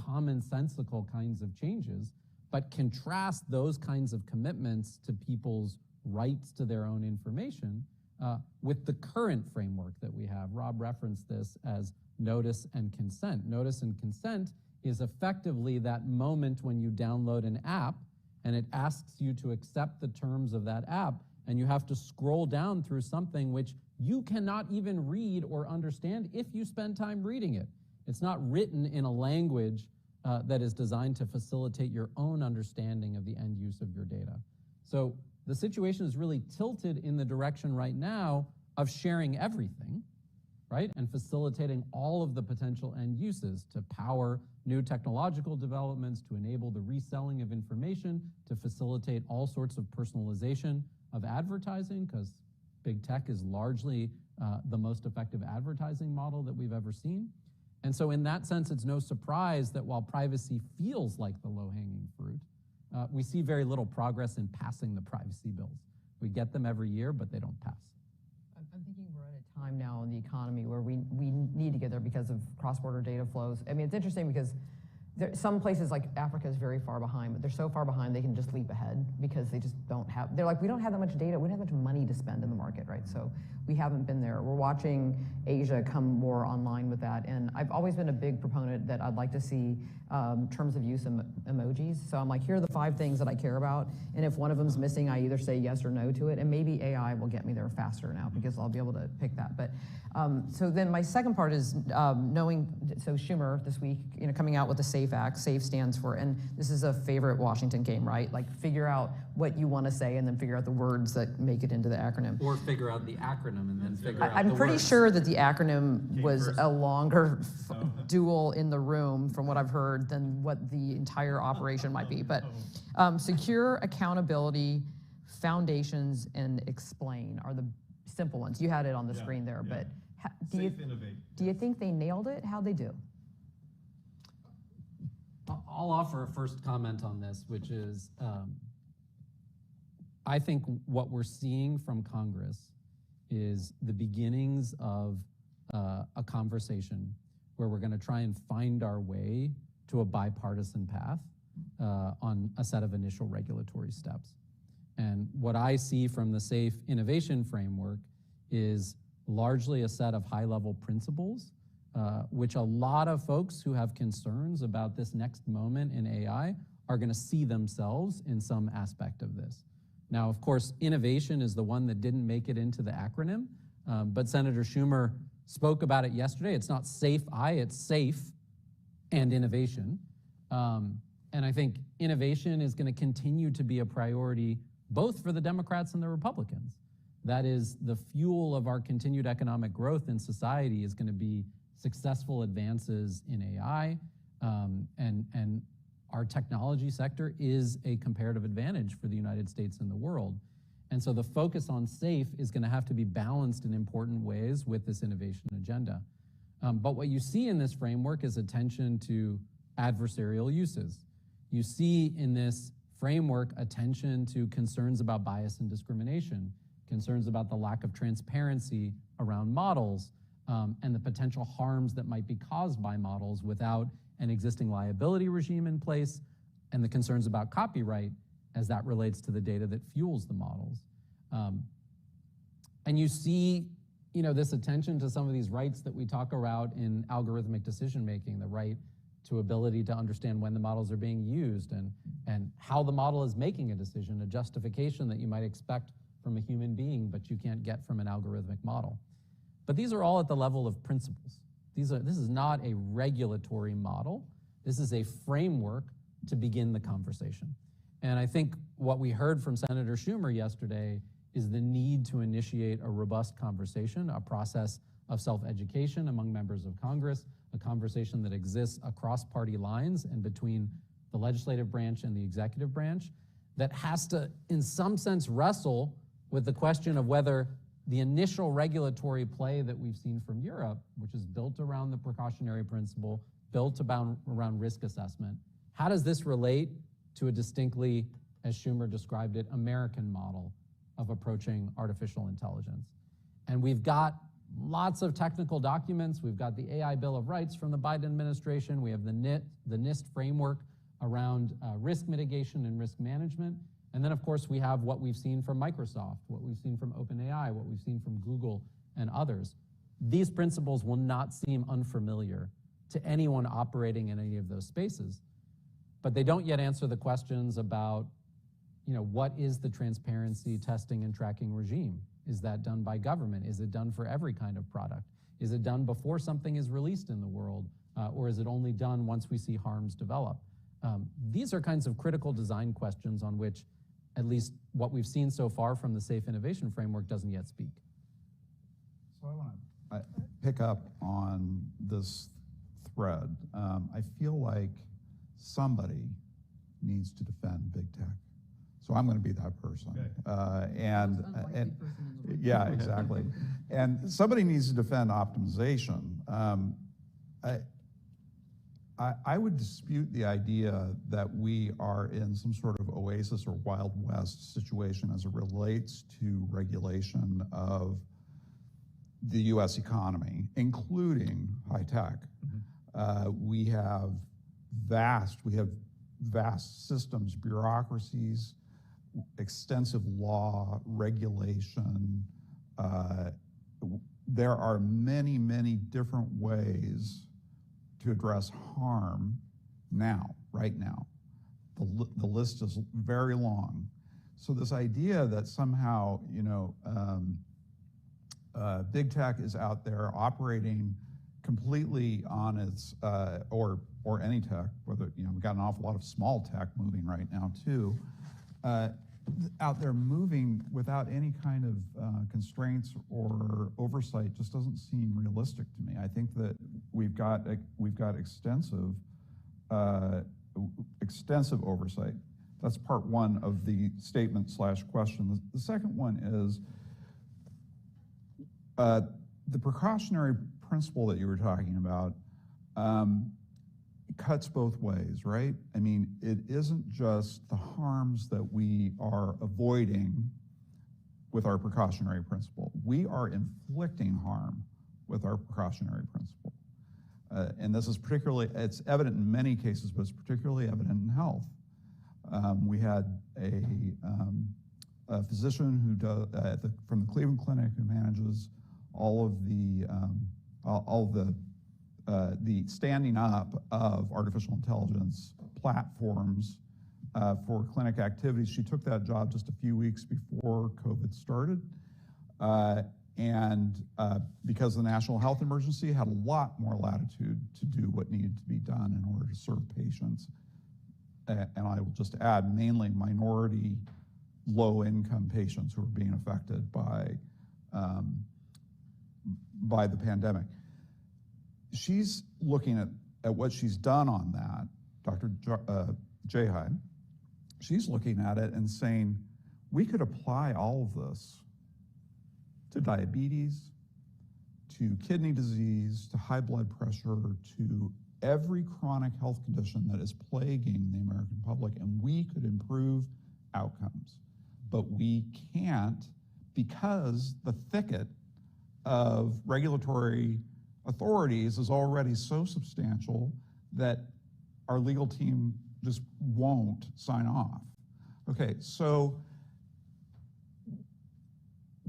commonsensical kinds of changes, but contrast those kinds of commitments to people's rights to their own information with the current framework that we have. Rob referenced this as notice and consent. Notice and consent is effectively that moment when you download an app and it asks you to accept the terms of that app, and you have to scroll down through something which you cannot even read or understand if you spend time reading it. It's not written in a language that is designed to facilitate your own understanding of the end use of your data. So the situation is really tilted in the direction right now of sharing everything, right? And facilitating all of the potential end uses to power new technological developments, to enable the reselling of information, to facilitate all sorts of personalization of advertising, because big tech is largely the most effective advertising model that we've ever seen. And so in that sense, it's no surprise that while privacy feels like the low-hanging fruit, we see very little progress in passing the privacy bills. We get them every year, but they don't pass. I'm thinking we're at a time now in the economy where we need to get there because of cross-border data flows. I mean, it's interesting because some places like Africa is very far behind, but they're so far behind they can just leap ahead because they just don't have, they're like, we don't have that much data, we don't have that much money to spend in the market, right? So we haven't been there. We're watching Asia come more online with that, and I've always been a big proponent that I'd like to see terms of use emojis. So I'm like, here are the 5 things that I care about, and if one of them's missing, I either say yes or no to it, and maybe AI will get me there faster now because I'll be able to pick that. But so then my second part is knowing, so Schumer this week, coming out with the SAFE Act. SAFE stands for, and this is a favorite Washington game, right? Like figure out what you want to say and then figure out the words that make it into the acronym. Or figure out the acronym and then figure out I'm the pretty words. sure that the acronym was a longer duel in the room, from what I've heard, than what the entire operation might be. But secure, accountability, foundations, and explain are the simple ones. You had it on the screen there, but do you think they nailed it? How'd they do? I'll offer a first comment on this, which is I think what we're seeing from Congress is the beginnings of a conversation where we're going to try and find our way to a bipartisan path on a set of initial regulatory steps. And what I see from the SAFE Innovation Framework is largely a set of high-level principles, which a lot of folks who have concerns about this next moment in AI are going to see themselves in some aspect of this. Now, of course, innovation is the one that didn't make it into the acronym, but Senator Schumer spoke about it yesterday. It's not SAFE-I, it's SAFE and innovation. And I think innovation is going to continue to be a priority both for the Democrats and the Republicans. That is, the fuel of our continued economic growth in society is going to be successful advances in AI, and our technology sector is a comparative advantage for the United States and the world. And so the focus on SAFE is going to have to be balanced in important ways with this innovation agenda. But what you see in this framework is attention to adversarial uses. You see in this framework attention to concerns about bias and discrimination, concerns about the lack of transparency around models, and the potential harms that might be caused by models without an existing liability regime in place, and the concerns about copyright as that relates to the data that fuels the models. And you see, this attention to some of these rights that we talk about in algorithmic decision-making, the right to ability to understand when the models are being used and how the model is making a decision, a justification that you might expect from a human being, but you can't get from an algorithmic model. But these are all at the level of principles. This is not a regulatory model. This is a framework to begin the conversation. And I think what we heard from Senator Schumer yesterday is the need to initiate a robust conversation, a process of self-education among members of Congress, a conversation that exists across party lines and between the legislative branch and the executive branch, that has to, in some sense, wrestle with the question of whether the initial regulatory play that we've seen from Europe, which is built around the precautionary principle, built around risk assessment, how does this relate to a distinctly, as Schumer described it, American model of approaching artificial intelligence? And we've got lots of technical documents. We've got the AI Bill of Rights from the Biden administration. We have the NIST framework around risk mitigation and risk management. And then, of course, we have what we've seen from Microsoft, what we've seen from OpenAI, what we've seen from Google and others. These principles will not seem unfamiliar to anyone operating in any of those spaces, but they don't yet answer the questions about, what is the transparency testing and tracking regime? Is that done by government? Is it done for every kind of product? Is it done before something is released in the world? Or is it only done once we see harms develop? These are kinds of critical design questions on which at least what we've seen so far from the Safe Innovation Framework doesn't yet speak. So I want to pick up on this thread. I feel like somebody needs to defend big tech. So I'm going to be that person. Okay. And yeah, exactly. And somebody needs to defend optimization. I would dispute the idea that we are in some sort of oasis or Wild West situation as it relates to regulation of the U.S. economy, including high tech. We have vast systems, bureaucracies, extensive law, regulation. There are many, many different ways to address harm right now. The list is very long. So this idea that somehow, big tech is out there operating completely on its, or any tech, whether, we've got an awful lot of small tech moving right now too, out there moving without any kind of constraints or oversight just doesn't seem realistic to me. I think that we've got extensive oversight. That's part one of the statement/question. The second one is the precautionary principle that you were talking about cuts both ways, right? I mean, it isn't just the harms that we are avoiding with our precautionary principle. We are inflicting harm with our precautionary principle. And this is it's evident in many cases, but it's particularly evident in health. We had a physician who from the Cleveland Clinic who manages all of the standing up of artificial intelligence platforms for clinic activities. She took that job just a few weeks before COVID started. And because the national health emergency had a lot more latitude to do what needed to be done in order to serve patients. And I will just add, mainly minority, low-income patients who are being affected by the pandemic. She's looking at what she's done on that, Dr. Jahan. She's looking at it and saying, we could apply all of this to diabetes, to kidney disease, to high blood pressure, to every chronic health condition that is plaguing the American public, and we could improve outcomes. But we can't because the thicket of regulatory authorities is already so substantial that our legal team just won't sign off. Okay, so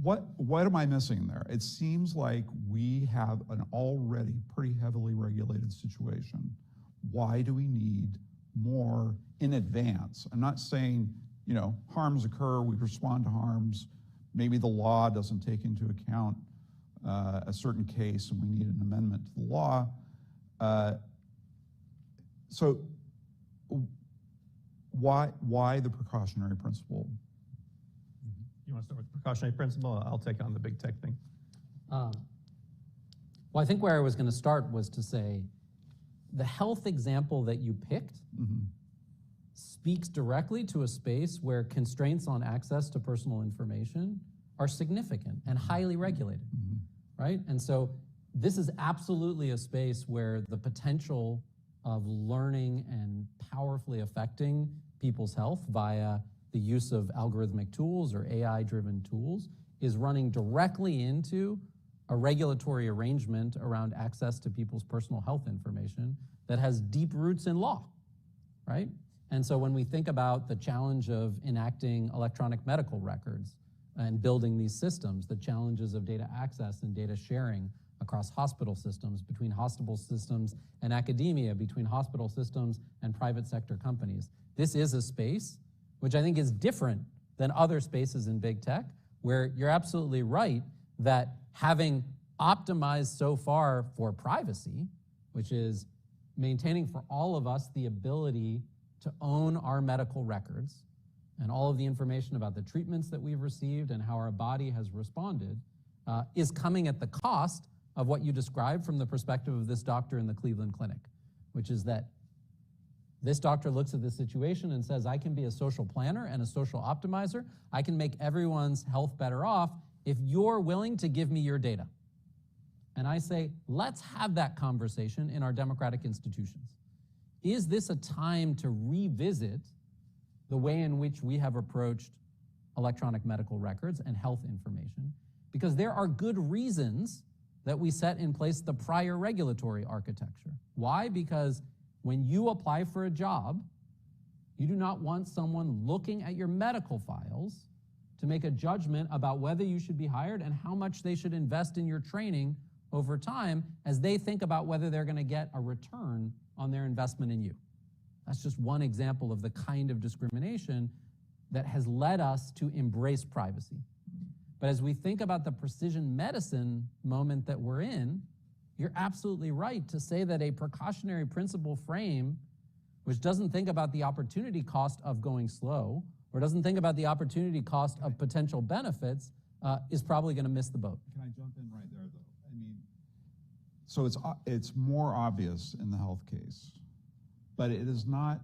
what am I missing there? It seems like we have an already pretty heavily regulated situation. Why do we need more in advance? I'm not saying, harms occur, we respond to harms. Maybe the law doesn't take into account a certain case and we need an amendment to the law. So why the precautionary principle? You want to start with the precautionary principle? I'll take on the big tech thing. Well, I think where I was going to start was to say the health example that you picked speaks directly to a space where constraints on access to personal information are significant and highly regulated, right? And so this is absolutely a space where the potential of learning and powerfully affecting people's health via the use of algorithmic tools or AI-driven tools is running directly into a regulatory arrangement around access to people's personal health information that has deep roots in law, right? And so when we think about the challenge of enacting electronic medical records and building these systems, the challenges of data access and data sharing across hospital systems, between hospital systems and academia, between hospital systems and private sector companies. This is a space which I think is different than other spaces in big tech, where you're absolutely right that having optimized so far for privacy, which is maintaining for all of us the ability to own our medical records and all of the information about the treatments that we've received and how our body has responded, is coming at the cost of what you described from the perspective of this doctor in the Cleveland Clinic, which is that this doctor looks at the situation and says, I can be a social planner and a social optimizer. I can make everyone's health better off if you're willing to give me your data. And I say, let's have that conversation in our democratic institutions. Is this a time to revisit the way in which we have approached electronic medical records and health information? Because there are good reasons that we set in place the prior regulatory architecture. Why? Because when you apply for a job, you do not want someone looking at your medical files to make a judgment about whether you should be hired and how much they should invest in your training over time as they think about whether they're going to get a return on their investment in you. That's just one example of the kind of discrimination that has led us to embrace privacy. But as we think about the precision medicine moment that we're in, you're absolutely right to say that a precautionary principle frame, which doesn't think about the opportunity cost of going slow, or doesn't think about the opportunity cost of potential benefits, is probably going to miss the boat. Can I jump in right there, though? I mean, so it's more obvious in the health case, but it is not.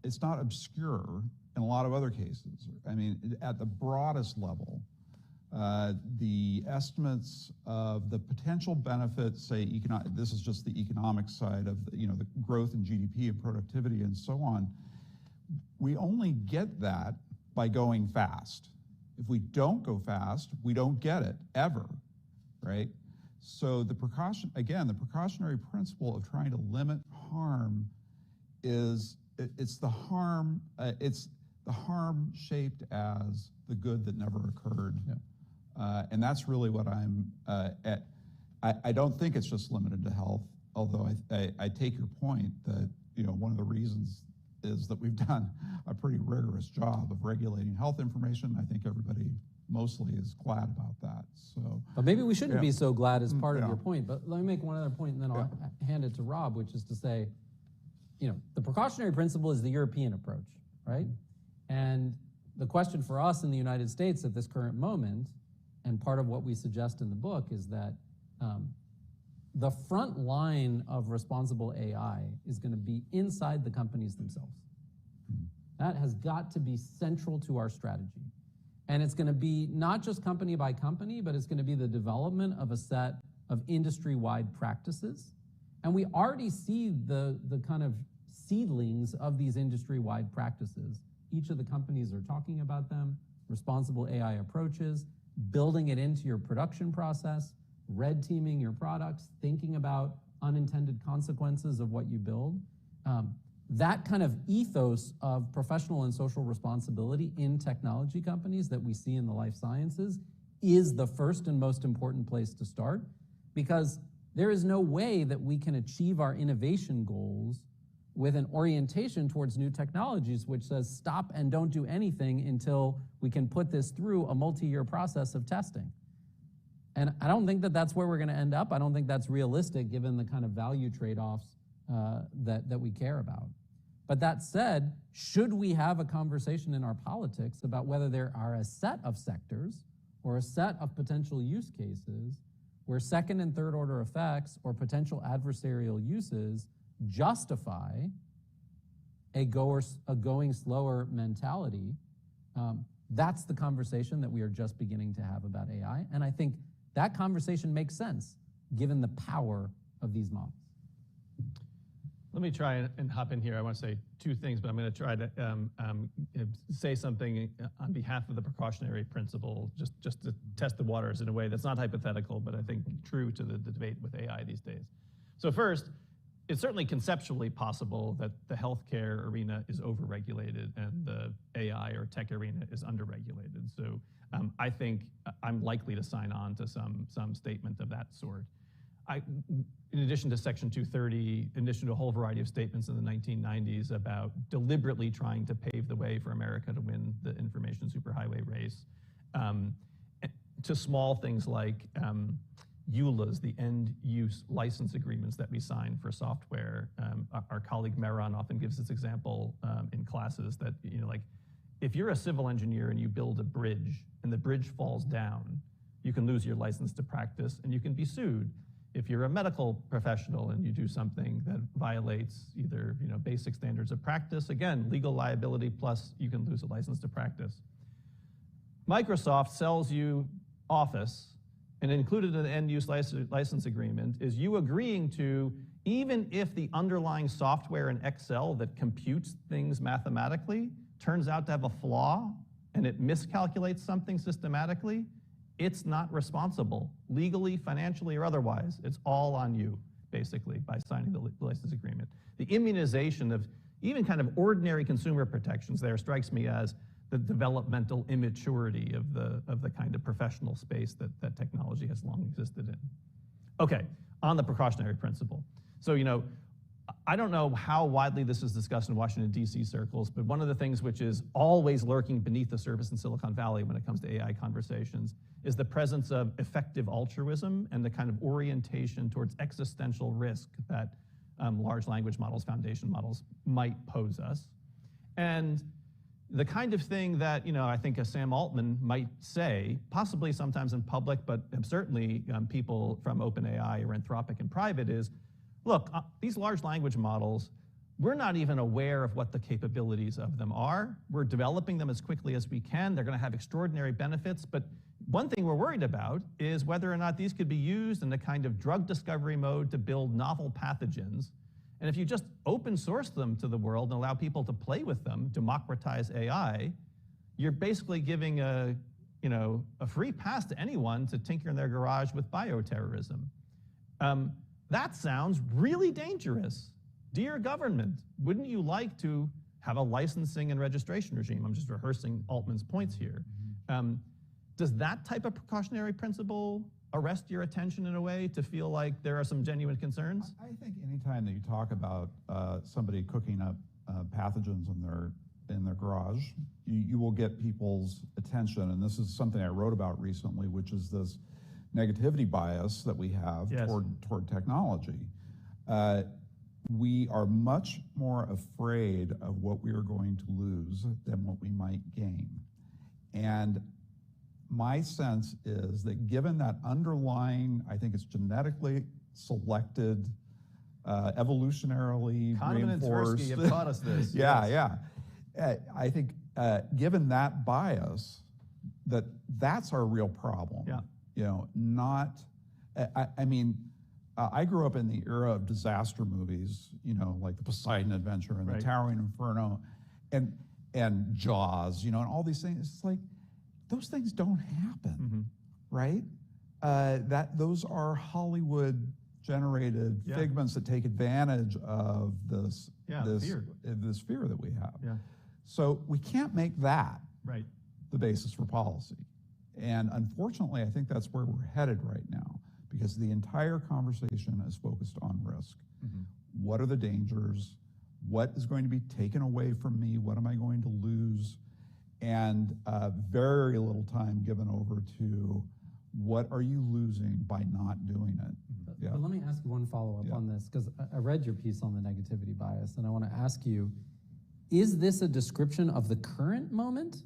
It's not obscure in a lot of other cases. I mean, at the broadest level, the estimates of the potential benefits, say, this is just the economic side of the growth in GDP and productivity and so on. We only get that by going fast. If we don't go fast, we don't get it ever, right? So the precautionary principle of trying to limit harm it's the harm shaped as the good that never occurred. Yeah. And that's really what I'm at. I don't think it's just limited to health, although I take your point that one of the reasons is that we've done a pretty rigorous job of regulating health information. I think everybody mostly is glad about that. So, but maybe we shouldn't be so glad as part of your point. But let me make one other point, and then I'll hand it to Rob, which is to say, the precautionary principle is the European approach, right? And the question for us in the United States at this current moment, and part of what we suggest in the book, is that the front line of responsible AI is going to be inside the companies themselves. That has got to be central to our strategy. And it's going to be not just company by company, but it's going to be the development of a set of industry-wide practices. And we already see the kind of seedlings of these industry-wide practices. Each of the companies are talking about them, responsible AI approaches, building it into your production process, red teaming your products, thinking about unintended consequences of what you build. That kind of ethos of professional and social responsibility in technology companies that we see in the life sciences is the first and most important place to start, because there is no way that we can achieve our innovation goals with an orientation towards new technologies which says stop and don't do anything until we can put this through a multi-year process of testing. And I don't think that that's where we're going to end up. I don't think that's realistic given the kind of value trade-offs that we care about. But that said, should we have a conversation in our politics about whether there are a set of sectors or a set of potential use cases where second and third order effects or potential adversarial uses justify a going slower mentality, That's the conversation that we are just beginning to have about AI. And I think that conversation makes sense given the power of these models. Let me try and hop in here. I want to say two things, but I'm going to try to say something on behalf of the precautionary principle, just to test the waters in a way that's not hypothetical, but I think true to the debate with AI these days. So first, it's certainly conceptually possible that the healthcare arena is overregulated and the AI or tech arena is underregulated. So I think I'm likely to sign on to some statement of that sort. In addition to Section 230, in addition to a whole variety of statements in the 1990s about deliberately trying to pave the way for America to win the information superhighway race, to small things like EULAs, the end-use license agreements that we sign for software. Our colleague Meron often gives this example in classes that, like, if you're a civil engineer and you build a bridge and the bridge falls down, you can lose your license to practice and you can be sued. If you're a medical professional and you do something that violates either basic standards of practice, again, legal liability plus you can lose a license to practice. Microsoft sells you Office, and included in the end-use license agreement is you agreeing to, even if the underlying software in Excel that computes things mathematically turns out to have a flaw and it miscalculates something systematically, it's not responsible, legally, financially, or otherwise. It's all on you, basically, by signing the license agreement. The immunization of even kind of ordinary consumer protections there strikes me as the developmental immaturity of the kind of professional space that technology has long existed in. Okay, on the precautionary principle. So, I don't know how widely this is discussed in Washington, D.C. circles, but one of the things which is always lurking beneath the surface in Silicon Valley when it comes to AI conversations is the presence of effective altruism and the kind of orientation towards existential risk that large language models, foundation models, might pose us. And the kind of thing that, I think a Sam Altman might say, possibly sometimes in public, but certainly people from OpenAI or Anthropic in private is, look, these large language models, we're not even aware of what the capabilities of them are. We're developing them as quickly as we can. They're going to have extraordinary benefits. But one thing we're worried about is whether or not these could be used in a kind of drug discovery mode to build novel pathogens. And if you just open source them to the world and allow people to play with them, democratize AI, you're basically giving a free pass to anyone to tinker in their garage with bioterrorism. That sounds really dangerous. Dear government, wouldn't you like to have a licensing and registration regime? I'm just rehearsing Altman's points here. Does that type of precautionary principle arrest your attention in a way to feel like there are some genuine concerns? I think anytime that you talk about somebody cooking up pathogens in their garage, you will get people's attention. And this is something I wrote about recently, which is this negativity bias that we have toward technology. We are much more afraid of what we are going to lose than what we might gain. And my sense is that given that underlying, I think it's genetically selected, evolutionarily reinforced. Kahneman and Tversky have taught us this. Yeah. I think given that bias, that's our real problem. Yeah. I grew up in the era of disaster movies, like the Poseidon Adventure and the Towering Inferno and Jaws, and all these things. It's like, those things don't happen, right? Those are Hollywood-generated figments that take advantage of this fear that we have. Yeah. So we can't make that right the basis for policy. And unfortunately, I think that's where we're headed right now, because the entire conversation is focused on risk. What are the dangers? What is going to be taken away from me? What am I going to lose? And very little time given over to what are you losing by not doing it? But let me ask you one follow-up on this, because I read your piece on the negativity bias, and I want to ask you, is this a description of the current moment?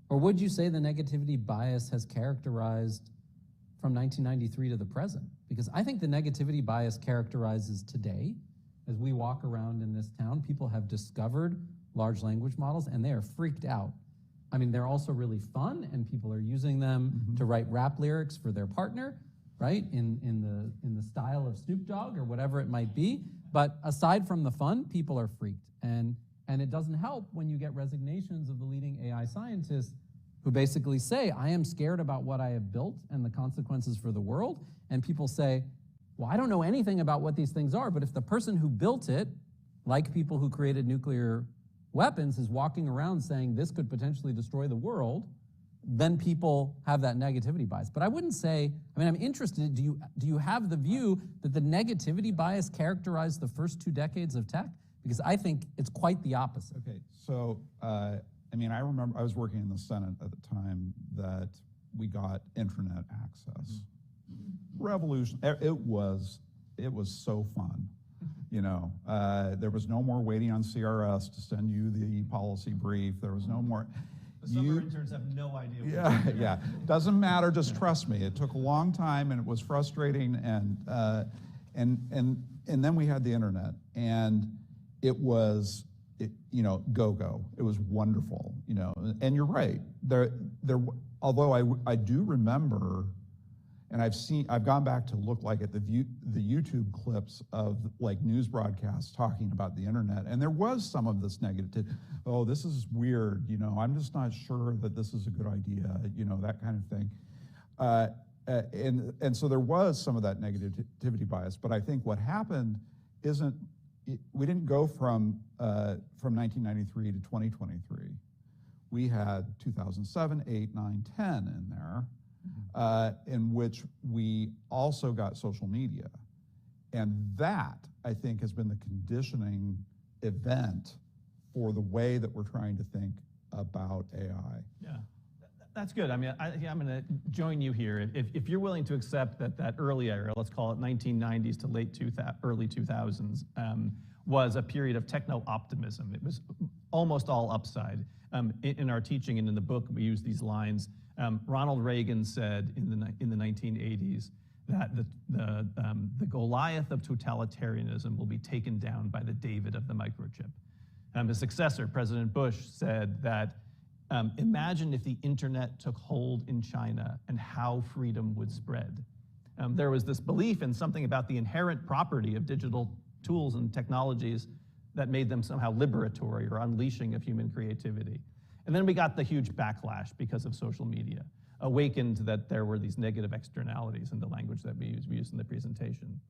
Or would you say the negativity bias has characterized from 1993 to the present? Because I think the negativity bias characterizes today. As we walk around in this town, people have discovered large language models and they are freaked out. I mean, they're also really fun, and people are using them to write rap lyrics for their partner, right? In the style of Snoop Dogg or whatever it might be. But aside from the fun, people are freaked. And it doesn't help when you get resignations of the leading AI scientists who basically say, I am scared about what I have built and the consequences for the world. And people say, well, I don't know anything about what these things are, but if the person who built it, like people who created nuclear weapons, is walking around saying this could potentially destroy the world, then people have that negativity bias. But I wouldn't say, I mean, I'm interested, do you have the view that the negativity bias characterized the first 2 decades of tech? Because I think it's quite the opposite. Okay, so, I mean, I remember I was working in the Senate at the time that we got internet access. Revolution, it was so fun. You know, there was no more waiting on CRS to send you the policy brief. There was no more. The summer interns have no idea. Yeah. Doesn't matter. Just trust me. It took a long time, and it was frustrating. And then we had the internet, and it was, go. It was wonderful. You know, and you're right. Although I do remember. And I've gone back to look like at the YouTube clips of like news broadcasts talking about the internet, and there was some of this negative. Oh, this is weird. You know, I'm just not sure that this is a good idea. You know, that kind of thing. And so there was some of that negativity bias. But I think what happened we didn't go from 1993 to 2023. We had 2007, 8, 9, 10 in there. In which we also got social media. And that, I think, has been the conditioning event for the way that we're trying to think about AI. Yeah, that's good. I mean, I'm going to join you here. If you're willing to accept that early era, let's call it 1990s to early 2000s, was a period of techno-optimism. It was almost all upside. In our teaching and in the book, we use these lines. Ronald Reagan said in the 1980s that the Goliath of totalitarianism will be taken down by the David of the microchip. His successor, President Bush, said that imagine if the internet took hold in China and how freedom would spread. There was this belief in something about the inherent property of digital tools and technologies that made them somehow liberatory or unleashing of human creativity. And then we got the huge backlash because of social media, awakened that there were these negative externalities in the language that we used in the presentation.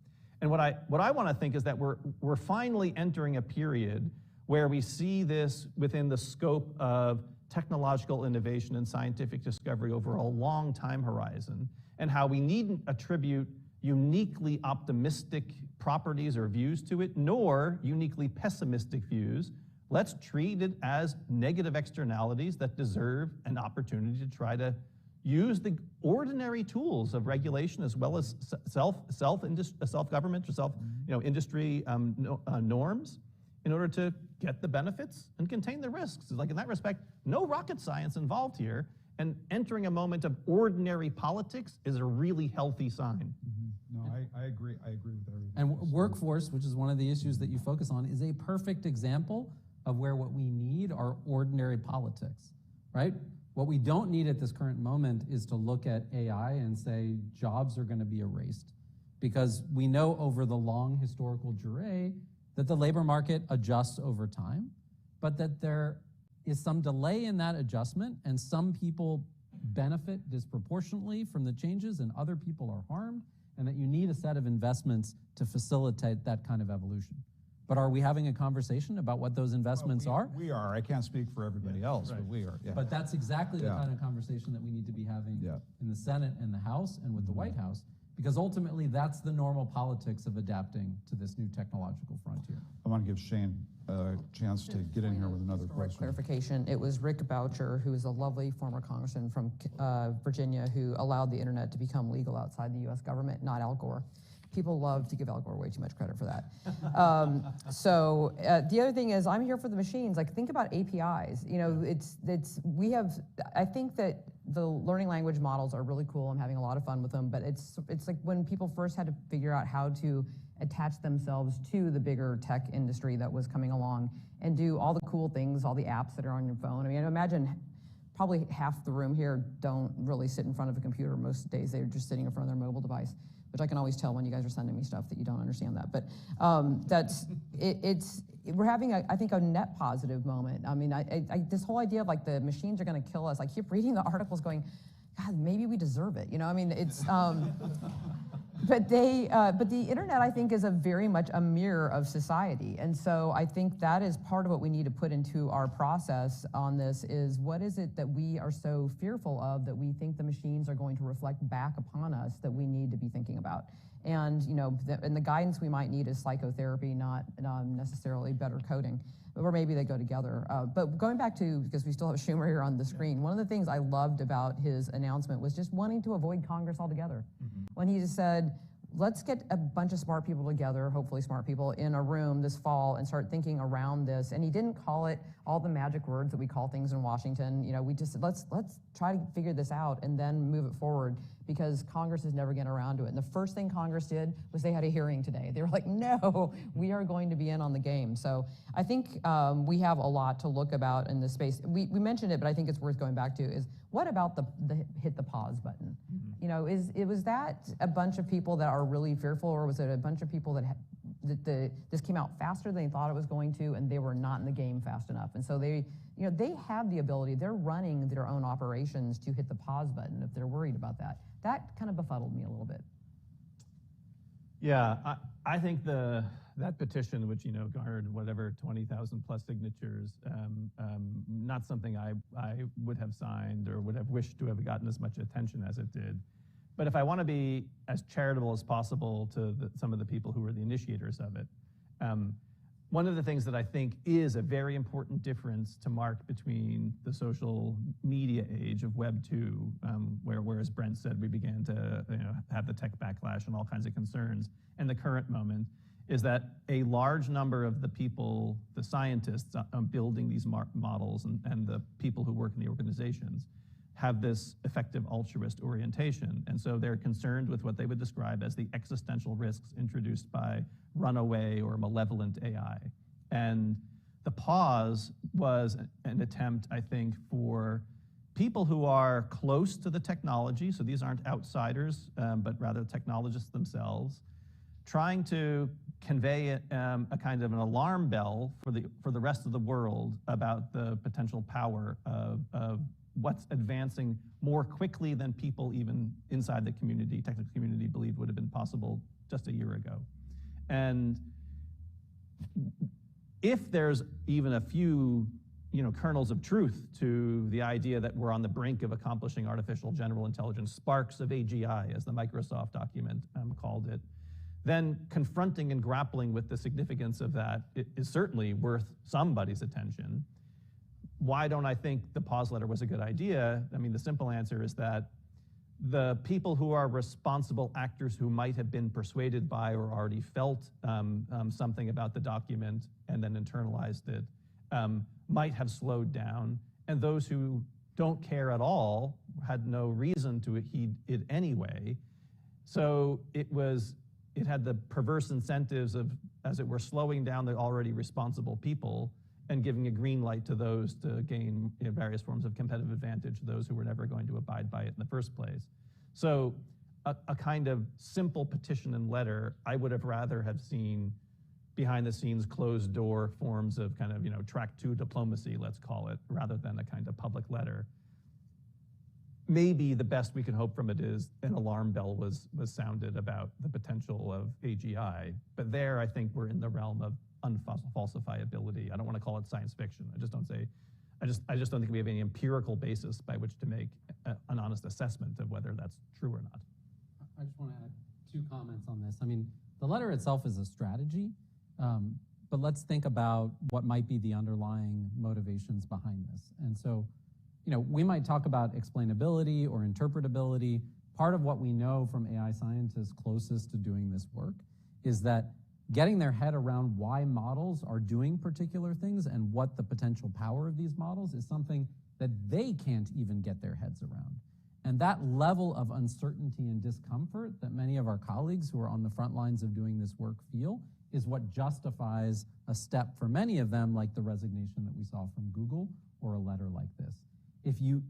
And what I want to think is that we're finally entering a period where we see this within the scope of technological innovation and scientific discovery over a long time horizon, and how we needn't attribute uniquely optimistic properties or views to it, nor uniquely pessimistic views. Let's treat it as negative externalities that deserve an opportunity to try to use the ordinary tools of regulation as well as self-government or industry norms in order to get the benefits and contain the risks. Like in that respect, no rocket science involved here, and entering a moment of ordinary politics is a really healthy sign. No, I agree. I agree with everything. And workforce, which is one of the issues that you focus on, is a perfect example of where what we need are ordinary politics, right? What we don't need at this current moment is to look at AI and say jobs are going to be erased, because we know over the long historical durée that the labor market adjusts over time, but that there is some delay in that adjustment, and some people benefit disproportionately from the changes and other people are harmed, and that you need a set of investments to facilitate that kind of evolution. But are we having a conversation about what those investments are? We are. I can't speak for everybody else, right. but we are. Yeah. But that's exactly the kind of conversation that we need to be having in the Senate and the House and with the White House, because ultimately that's the normal politics of adapting to this new technological frontier. I want to give Shane a chance to get in here with another question. Clarification, it was Rick Boucher, who is a lovely former congressman from Virginia, who allowed the internet to become legal outside the US government, not Al Gore. People love to give Al Gore way too much credit for that. The other thing is, I'm here for the machines. Like, think about APIs. You know, I think that the learning language models are really cool. I'm having a lot of fun with them, but it's like when people first had to figure out how to attach themselves to the bigger tech industry that was coming along and do all the cool things, all the apps that are on your phone. I mean, imagine probably half the room here don't really sit in front of a computer. Most days they're just sitting in front of their mobile device, which I can always tell when you guys are sending me stuff that you don't understand that. But we're having, I think, a net positive moment. I mean, this whole idea of like the machines are going to kill us, I keep reading the articles going, God, maybe we deserve it. You know, I mean, it's, but the internet, I think, is very much a mirror of society. And so I think that is part of what we need to put into our process on this is what is it that we are so fearful of that we think the machines are going to reflect back upon us that we need to be thinking about. And, you know, and the guidance we might need is psychotherapy, not necessarily better coding, or maybe they go together. But going back to, because we still have Schumer here on the screen, one of the things I loved about his announcement was just wanting to avoid Congress altogether. When he just said, let's get a bunch of smart people together, hopefully smart people, in a room this fall and start thinking around this. And he didn't call it all the magic words that we call things in Washington. You know, we just, let's try to figure this out and then move it forward, because Congress is never getting around to it. And the first thing Congress did was they had a hearing today. They were like, no, we are going to be in on the game. So I think we have a lot to look about in this space. We mentioned it, but I think it's worth going back to is, what about the hit the pause button? You know, was that a bunch of people that are really fearful, or was it a bunch of people that this came out faster than they thought it was going to, and they were not in the game fast enough? And so they have the ability, they're running their own operations to hit the pause button if they're worried about that. That kind of befuddled me a little bit. Yeah, I think that petition, which garnered whatever 20,000 plus signatures, not something I would have signed or would have wished to have gotten as much attention as it did. But if I want to be as charitable as possible to some of the people who were the initiators of it, one of the things that I think is a very important difference to mark between the social media age of Web 2, where, as Brent said, we began to have the tech backlash and all kinds of concerns, and the current moment, is that a large number of the people, the scientists building these models and the people who work in the organizations, have this effective altruist orientation. And so they're concerned with what they would describe as the existential risks introduced by runaway or malevolent AI. And the pause was an attempt, I think, for people who are close to the technology, so these aren't outsiders, but rather technologists themselves, trying to convey a kind of an alarm bell for the rest of the world about the potential power of what's advancing more quickly than people even inside the community, technical community, believed would have been possible just a year ago. And if there's even a few kernels of truth to the idea that we're on the brink of accomplishing artificial general intelligence, sparks of AGI, as the Microsoft document called it, then confronting and grappling with the significance of that is certainly worth somebody's attention. Why don't I think the pause letter was a good idea? I mean, the simple answer is that the people who are responsible actors who might have been persuaded by or already felt something about the document and then internalized it might have slowed down, and those who don't care at all had no reason to heed it anyway. So it had the perverse incentives of, as it were, slowing down the already responsible people and giving a green light to those to gain various forms of competitive advantage, those who were never going to abide by it in the first place. So a kind of simple petition and letter, I would have rather have seen behind the scenes, closed door forms of kind of, track 2 diplomacy, let's call it, rather than a kind of public letter. Maybe the best we can hope from it is an alarm bell was sounded about the potential of AGI, but there I think we're in the realm of unfalsifiability. I don't want to call it science fiction. I just don't think we have any empirical basis by which to make an honest assessment of whether that's true or not. I just want to add 2 comments on this. I mean, the letter itself is a strategy, but let's think about what might be the underlying motivations behind this. And so, we might talk about explainability or interpretability. Part of what we know from AI scientists closest to doing this work is that getting their head around why models are doing particular things and what the potential power of these models is something that they can't even get their heads around. And that level of uncertainty and discomfort that many of our colleagues who are on the front lines of doing this work feel is what justifies a step for many of them, like the resignation that we saw from Google or a letter like this. if you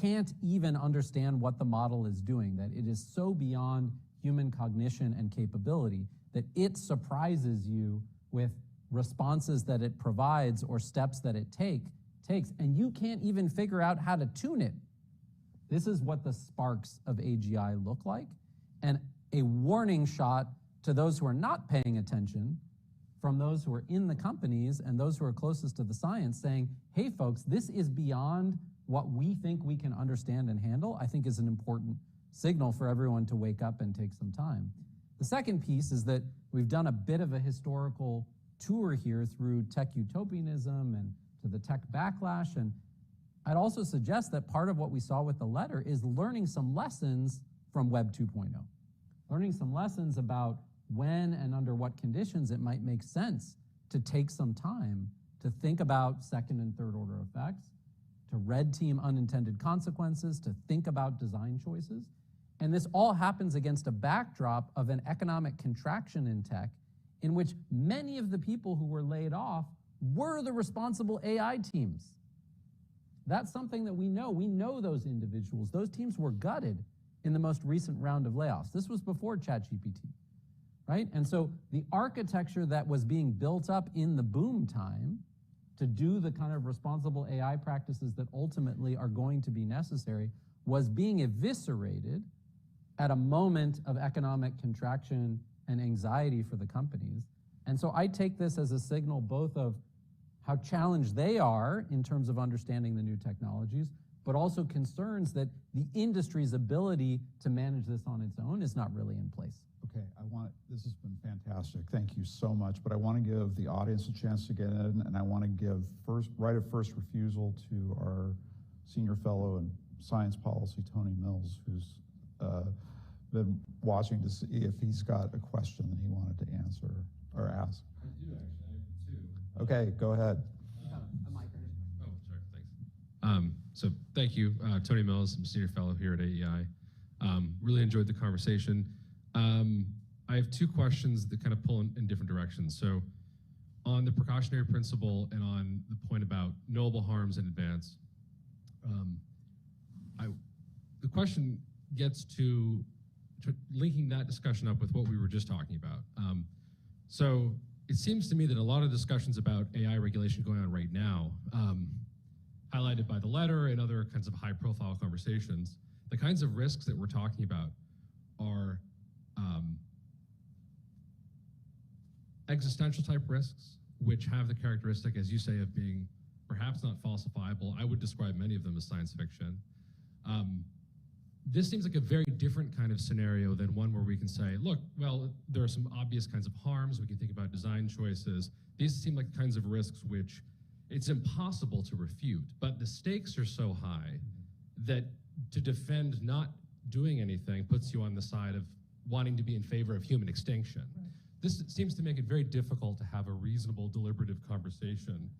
can't even understand what the model is doing, that it is so beyond human cognition and capability that it surprises you with responses that it provides or steps that it takes, and you can't even figure out how to tune it. This is what the sparks of AGI look like, and a warning shot to those who are not paying attention from those who are in the companies and those who are closest to the science saying, hey folks, this is beyond what we think we can understand and handle, I think is an important signal for everyone to wake up and take some time. The second piece is that we've done a bit of a historical tour here through tech utopianism and to the tech backlash, and I'd also suggest that part of what we saw with the letter is learning some lessons from Web 2.0, learning some lessons about when and under what conditions it might make sense to take some time to think about second and third order effects, to red team unintended consequences, to think about design choices. And this all happens against a backdrop of an economic contraction in tech in which many of the people who were laid off were the responsible AI teams. That's something that we know. We know those individuals. Those teams were gutted in the most recent round of layoffs. This was before ChatGPT, right? And so the architecture that was being built up in the boom time to do the kind of responsible AI practices that ultimately are going to be necessary was being eviscerated at a moment of economic contraction and anxiety for the companies. And so I take this as a signal both of how challenged they are in terms of understanding the new technologies, but also concerns that the industry's ability to manage this on its own is not really in place. Okay, this has been fantastic. Thank you so much, but I want to give the audience a chance to get in, and I want to give right of first refusal to our senior fellow in science policy, Tony Mills, who's been watching to see if he's got a question that he wanted to answer or ask. I do, actually. I have two. Okay, go ahead. Oh, sorry, thanks. So thank you, Tony Mills. I'm a senior fellow here at AEI. Really enjoyed the conversation. I have two questions that kind of pull in different directions. So on the precautionary principle and on the point about knowable harms in advance, the question gets to linking that discussion up with what we were just talking about. So it seems to me that a lot of discussions about AI regulation going on right now, highlighted by the letter and other kinds of high-profile conversations, the kinds of risks that we're talking about are existential type risks, which have the characteristic, as you say, of being perhaps not falsifiable. I would describe many of them as science fiction. This seems like a very different kind of scenario than one where we can say, look, well, there are some obvious kinds of harms. We can think about design choices. These seem like kinds of risks which it's impossible to refute, but the stakes are so high that to defend not doing anything puts you on the side of wanting to be in favor of human extinction. Right. This seems to make it very difficult to have a reasonable, deliberative conversation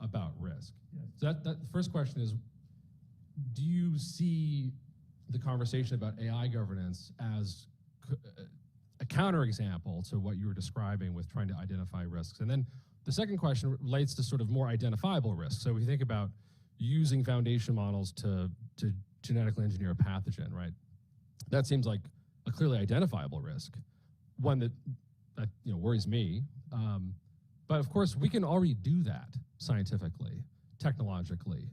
about risk. Yes. So that first question is, do you see the conversation about AI governance as a counterexample to what you were describing with trying to identify risks? And then the second question relates to sort of more identifiable risks. So we think about using foundation models to genetically engineer a pathogen, right? That seems like a clearly identifiable risk, one that worries me. But of course, we can already do that scientifically, technologically.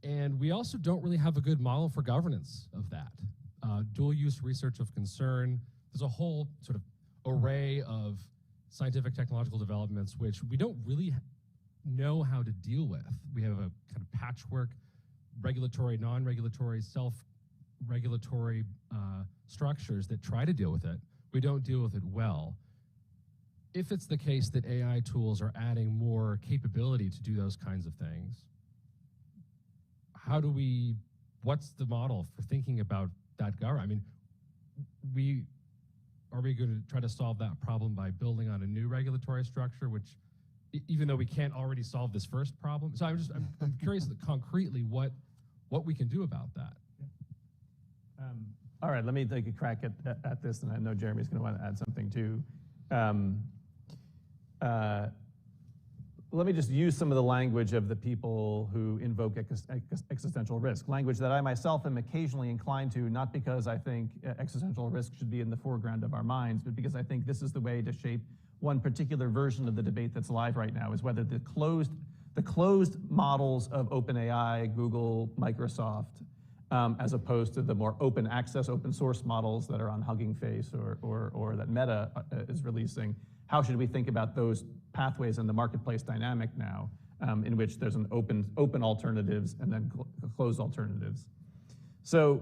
And we also don't really have a good model for governance of that. Dual use research of concern, there's a whole sort of array of scientific technological developments which we don't really know how to deal with. We have a kind of patchwork, regulatory, non-regulatory, self-regulatory structures that try to deal with it. We don't deal with it well. If it's the case that AI tools are adding more capability to do those kinds of things, what's the model for thinking about that government? I mean, are we going to try to solve that problem by building on a new regulatory structure, which, even though we can't already solve this first problem? So I'm curious concretely what we can do about that. All right, let me take a crack at this, and I know Jeremy's going to want to add something too. let me just use some of the language of the people who invoke existential risk, language that I myself am occasionally inclined to, not because I think existential risk should be in the foreground of our minds, but because I think this is the way to shape one particular version of the debate that's live right now, is whether the closed models of OpenAI, Google, Microsoft, as opposed to the more open access, open source models that are on Hugging Face or that Meta is releasing. How should we think about those pathways in the marketplace dynamic now, in which there's an open alternatives and then closed alternatives? So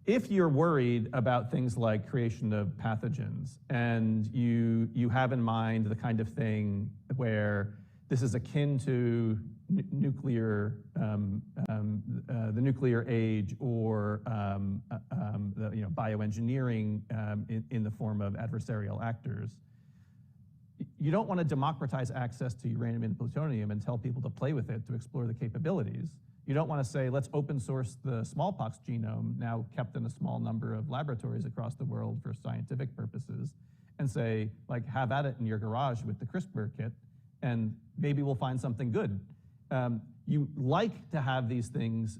if you're worried about things like creation of pathogens, and you have in mind the kind of thing where this is akin to nuclear, the nuclear age, or bioengineering in the form of adversarial actors, you don't want to democratize access to uranium and plutonium and tell people to play with it to explore the capabilities. You don't want to say, let's open source the smallpox genome, now kept in a small number of laboratories across the world for scientific purposes, and say, like, have at it in your garage with the CRISPR kit, and maybe we'll find something good. You like to have these things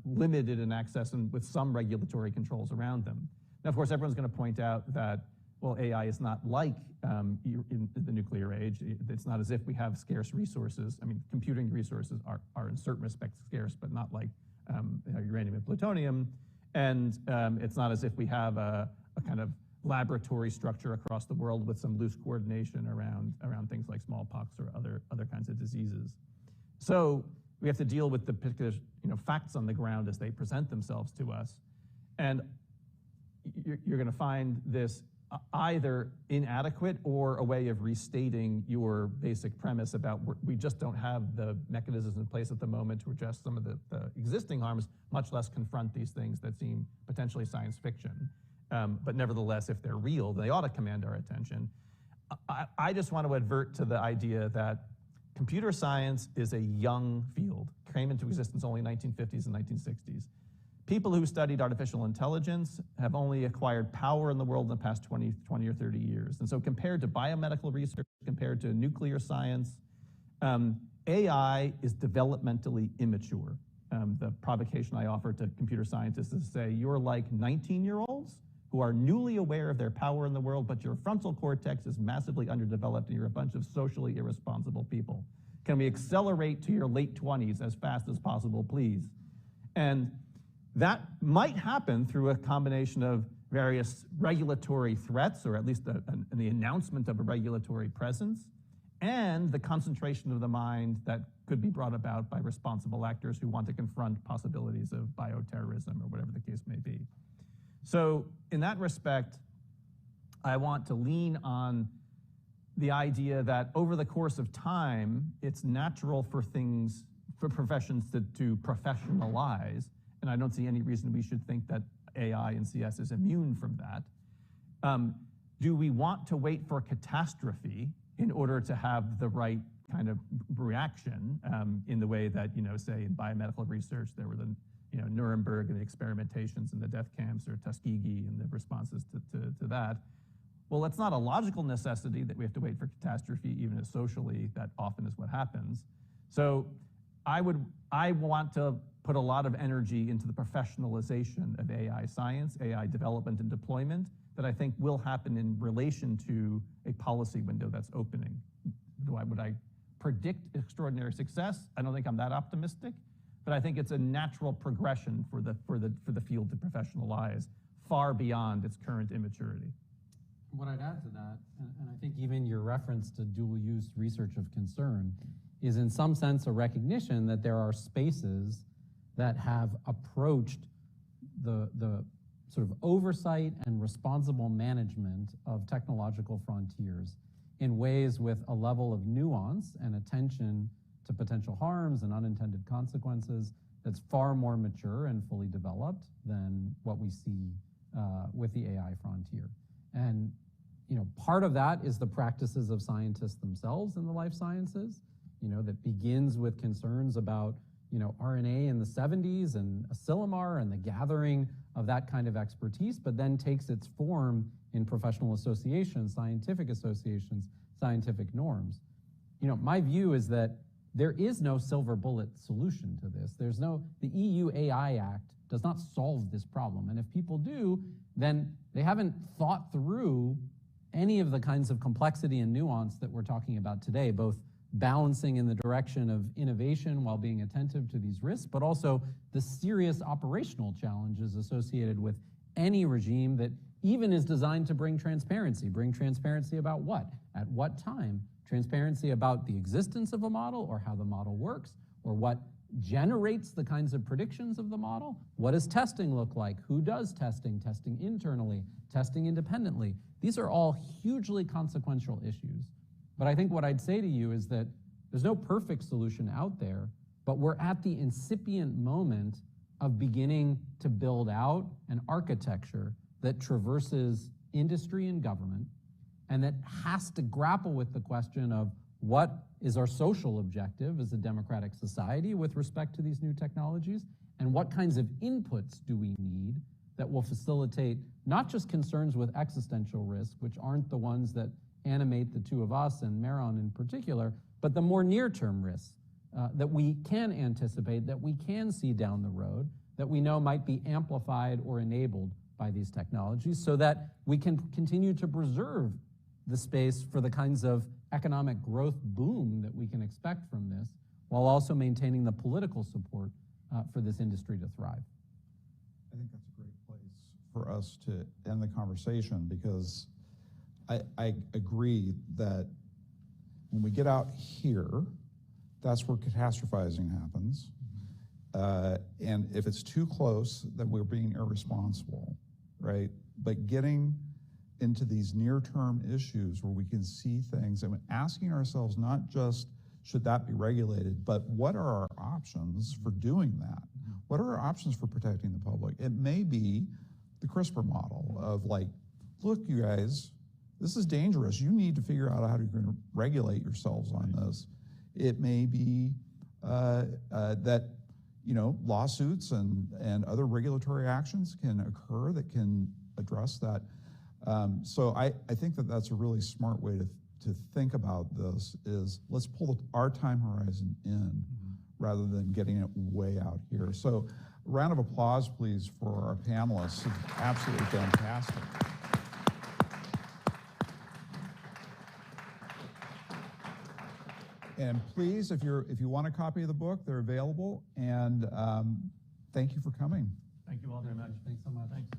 limited in access and with some regulatory controls around them. Now, of course, everyone's going to point out that, well, AI is not like in the nuclear age. It's not as if we have scarce resources. I mean, computing resources are in certain respects scarce, but not like uranium and plutonium. And it's not as if we have a kind of laboratory structure across the world with some loose coordination around things like smallpox or other kinds of diseases. So we have to deal with the particular facts on the ground as they present themselves to us. And you're going to find this either inadequate or a way of restating your basic premise about we just don't have the mechanisms in place at the moment to address some of the existing harms, much less confront these things that seem potentially science fiction. But nevertheless, if they're real, they ought to command our attention. I just want to advert to the idea that computer science is a young field, came into existence only in the 1950s and 1960s. People who studied artificial intelligence have only acquired power in the world in the past 20 or 30 years. And so compared to biomedical research, compared to nuclear science, AI is developmentally immature. The provocation I offer to computer scientists is to say, you're like 19-year-olds who are newly aware of their power in the world, but your frontal cortex is massively underdeveloped and you're a bunch of socially irresponsible people. Can we accelerate to your late 20s as fast as possible, please? And that might happen through a combination of various regulatory threats, or at least the announcement of a regulatory presence, and the concentration of the mind that could be brought about by responsible actors who want to confront possibilities of bioterrorism or whatever the case may be. So in that respect, I want to lean on the idea that over the course of time, it's natural for professions to professionalize, and I don't see any reason we should think that AI and CS is immune from that. Do we want to wait for catastrophe in order to have the right kind of reaction in the way that, say in biomedical research, there were the Nuremberg and the experimentations and the death camps, or Tuskegee and the responses to that? Well, it's not a logical necessity that we have to wait for catastrophe, even if socially that often is what happens. So I want to put a lot of energy into the professionalization of AI science, AI development and deployment, that I think will happen in relation to a policy window that's opening. Would I predict extraordinary success? I don't think I'm that optimistic, but I think it's a natural progression for the field to professionalize far beyond its current immaturity. What I'd add to that, and I think even your reference to dual-use research of concern, is in some sense a recognition that there are spaces that have approached the sort of oversight and responsible management of technological frontiers in ways with a level of nuance and attention to potential harms and unintended consequences that's far more mature and fully developed than what we see with the AI frontier. And part of that is the practices of scientists themselves in the life sciences, that begins with concerns about RNA in the 70s and Asilomar and the gathering of that kind of expertise, but then takes its form in professional associations, scientific norms. my view is that there is no silver bullet solution to this. The EU AI Act does not solve this problem. And if people do, then they haven't thought through any of the kinds of complexity and nuance that we're talking about today, both balancing in the direction of innovation while being attentive to these risks, but also the serious operational challenges associated with any regime that even is designed to bring transparency. Bring transparency about what? At what time? Transparency about the existence of a model or how the model works, or what generates the kinds of predictions of the model. What does testing look like? Who does testing? Testing internally, testing independently. These are all hugely consequential issues. But I think what I'd say to you is that there's no perfect solution out there, but we're at the incipient moment of beginning to build out an architecture that traverses industry and government, and that has to grapple with the question of what is our social objective as a democratic society with respect to these new technologies, and what kinds of inputs do we need that will facilitate not just concerns with existential risk, which aren't the ones that animate the two of us and Meron in particular, but the more near-term risks that we can anticipate, that we can see down the road, that we know might be amplified or enabled by these technologies, so that we can continue to preserve the space for the kinds of economic growth boom that we can expect from this, while also maintaining the political support for this industry to thrive. I think that's a great place for us to end the conversation, because I agree that when we get out here, that's where catastrophizing happens. And if it's too close, then we're being irresponsible, right? But getting into these near-term issues where we can see things and asking ourselves not just should that be regulated, but what are our options for doing that? What are our options for protecting the public? It may be the CRISPR model of like, look, you guys, this is dangerous. You need to figure out how you're going to regulate yourselves on this. It may be that lawsuits and other regulatory actions can occur that can address that. So I think that that's a really smart way to think about this, is let's pull our time horizon in rather than getting it way out here. So a round of applause, please, for our panelists. It's absolutely fantastic. And please, if you want a copy of the book, they're available. And thank you for coming. Thank you all very much. Thanks so much. Thanks.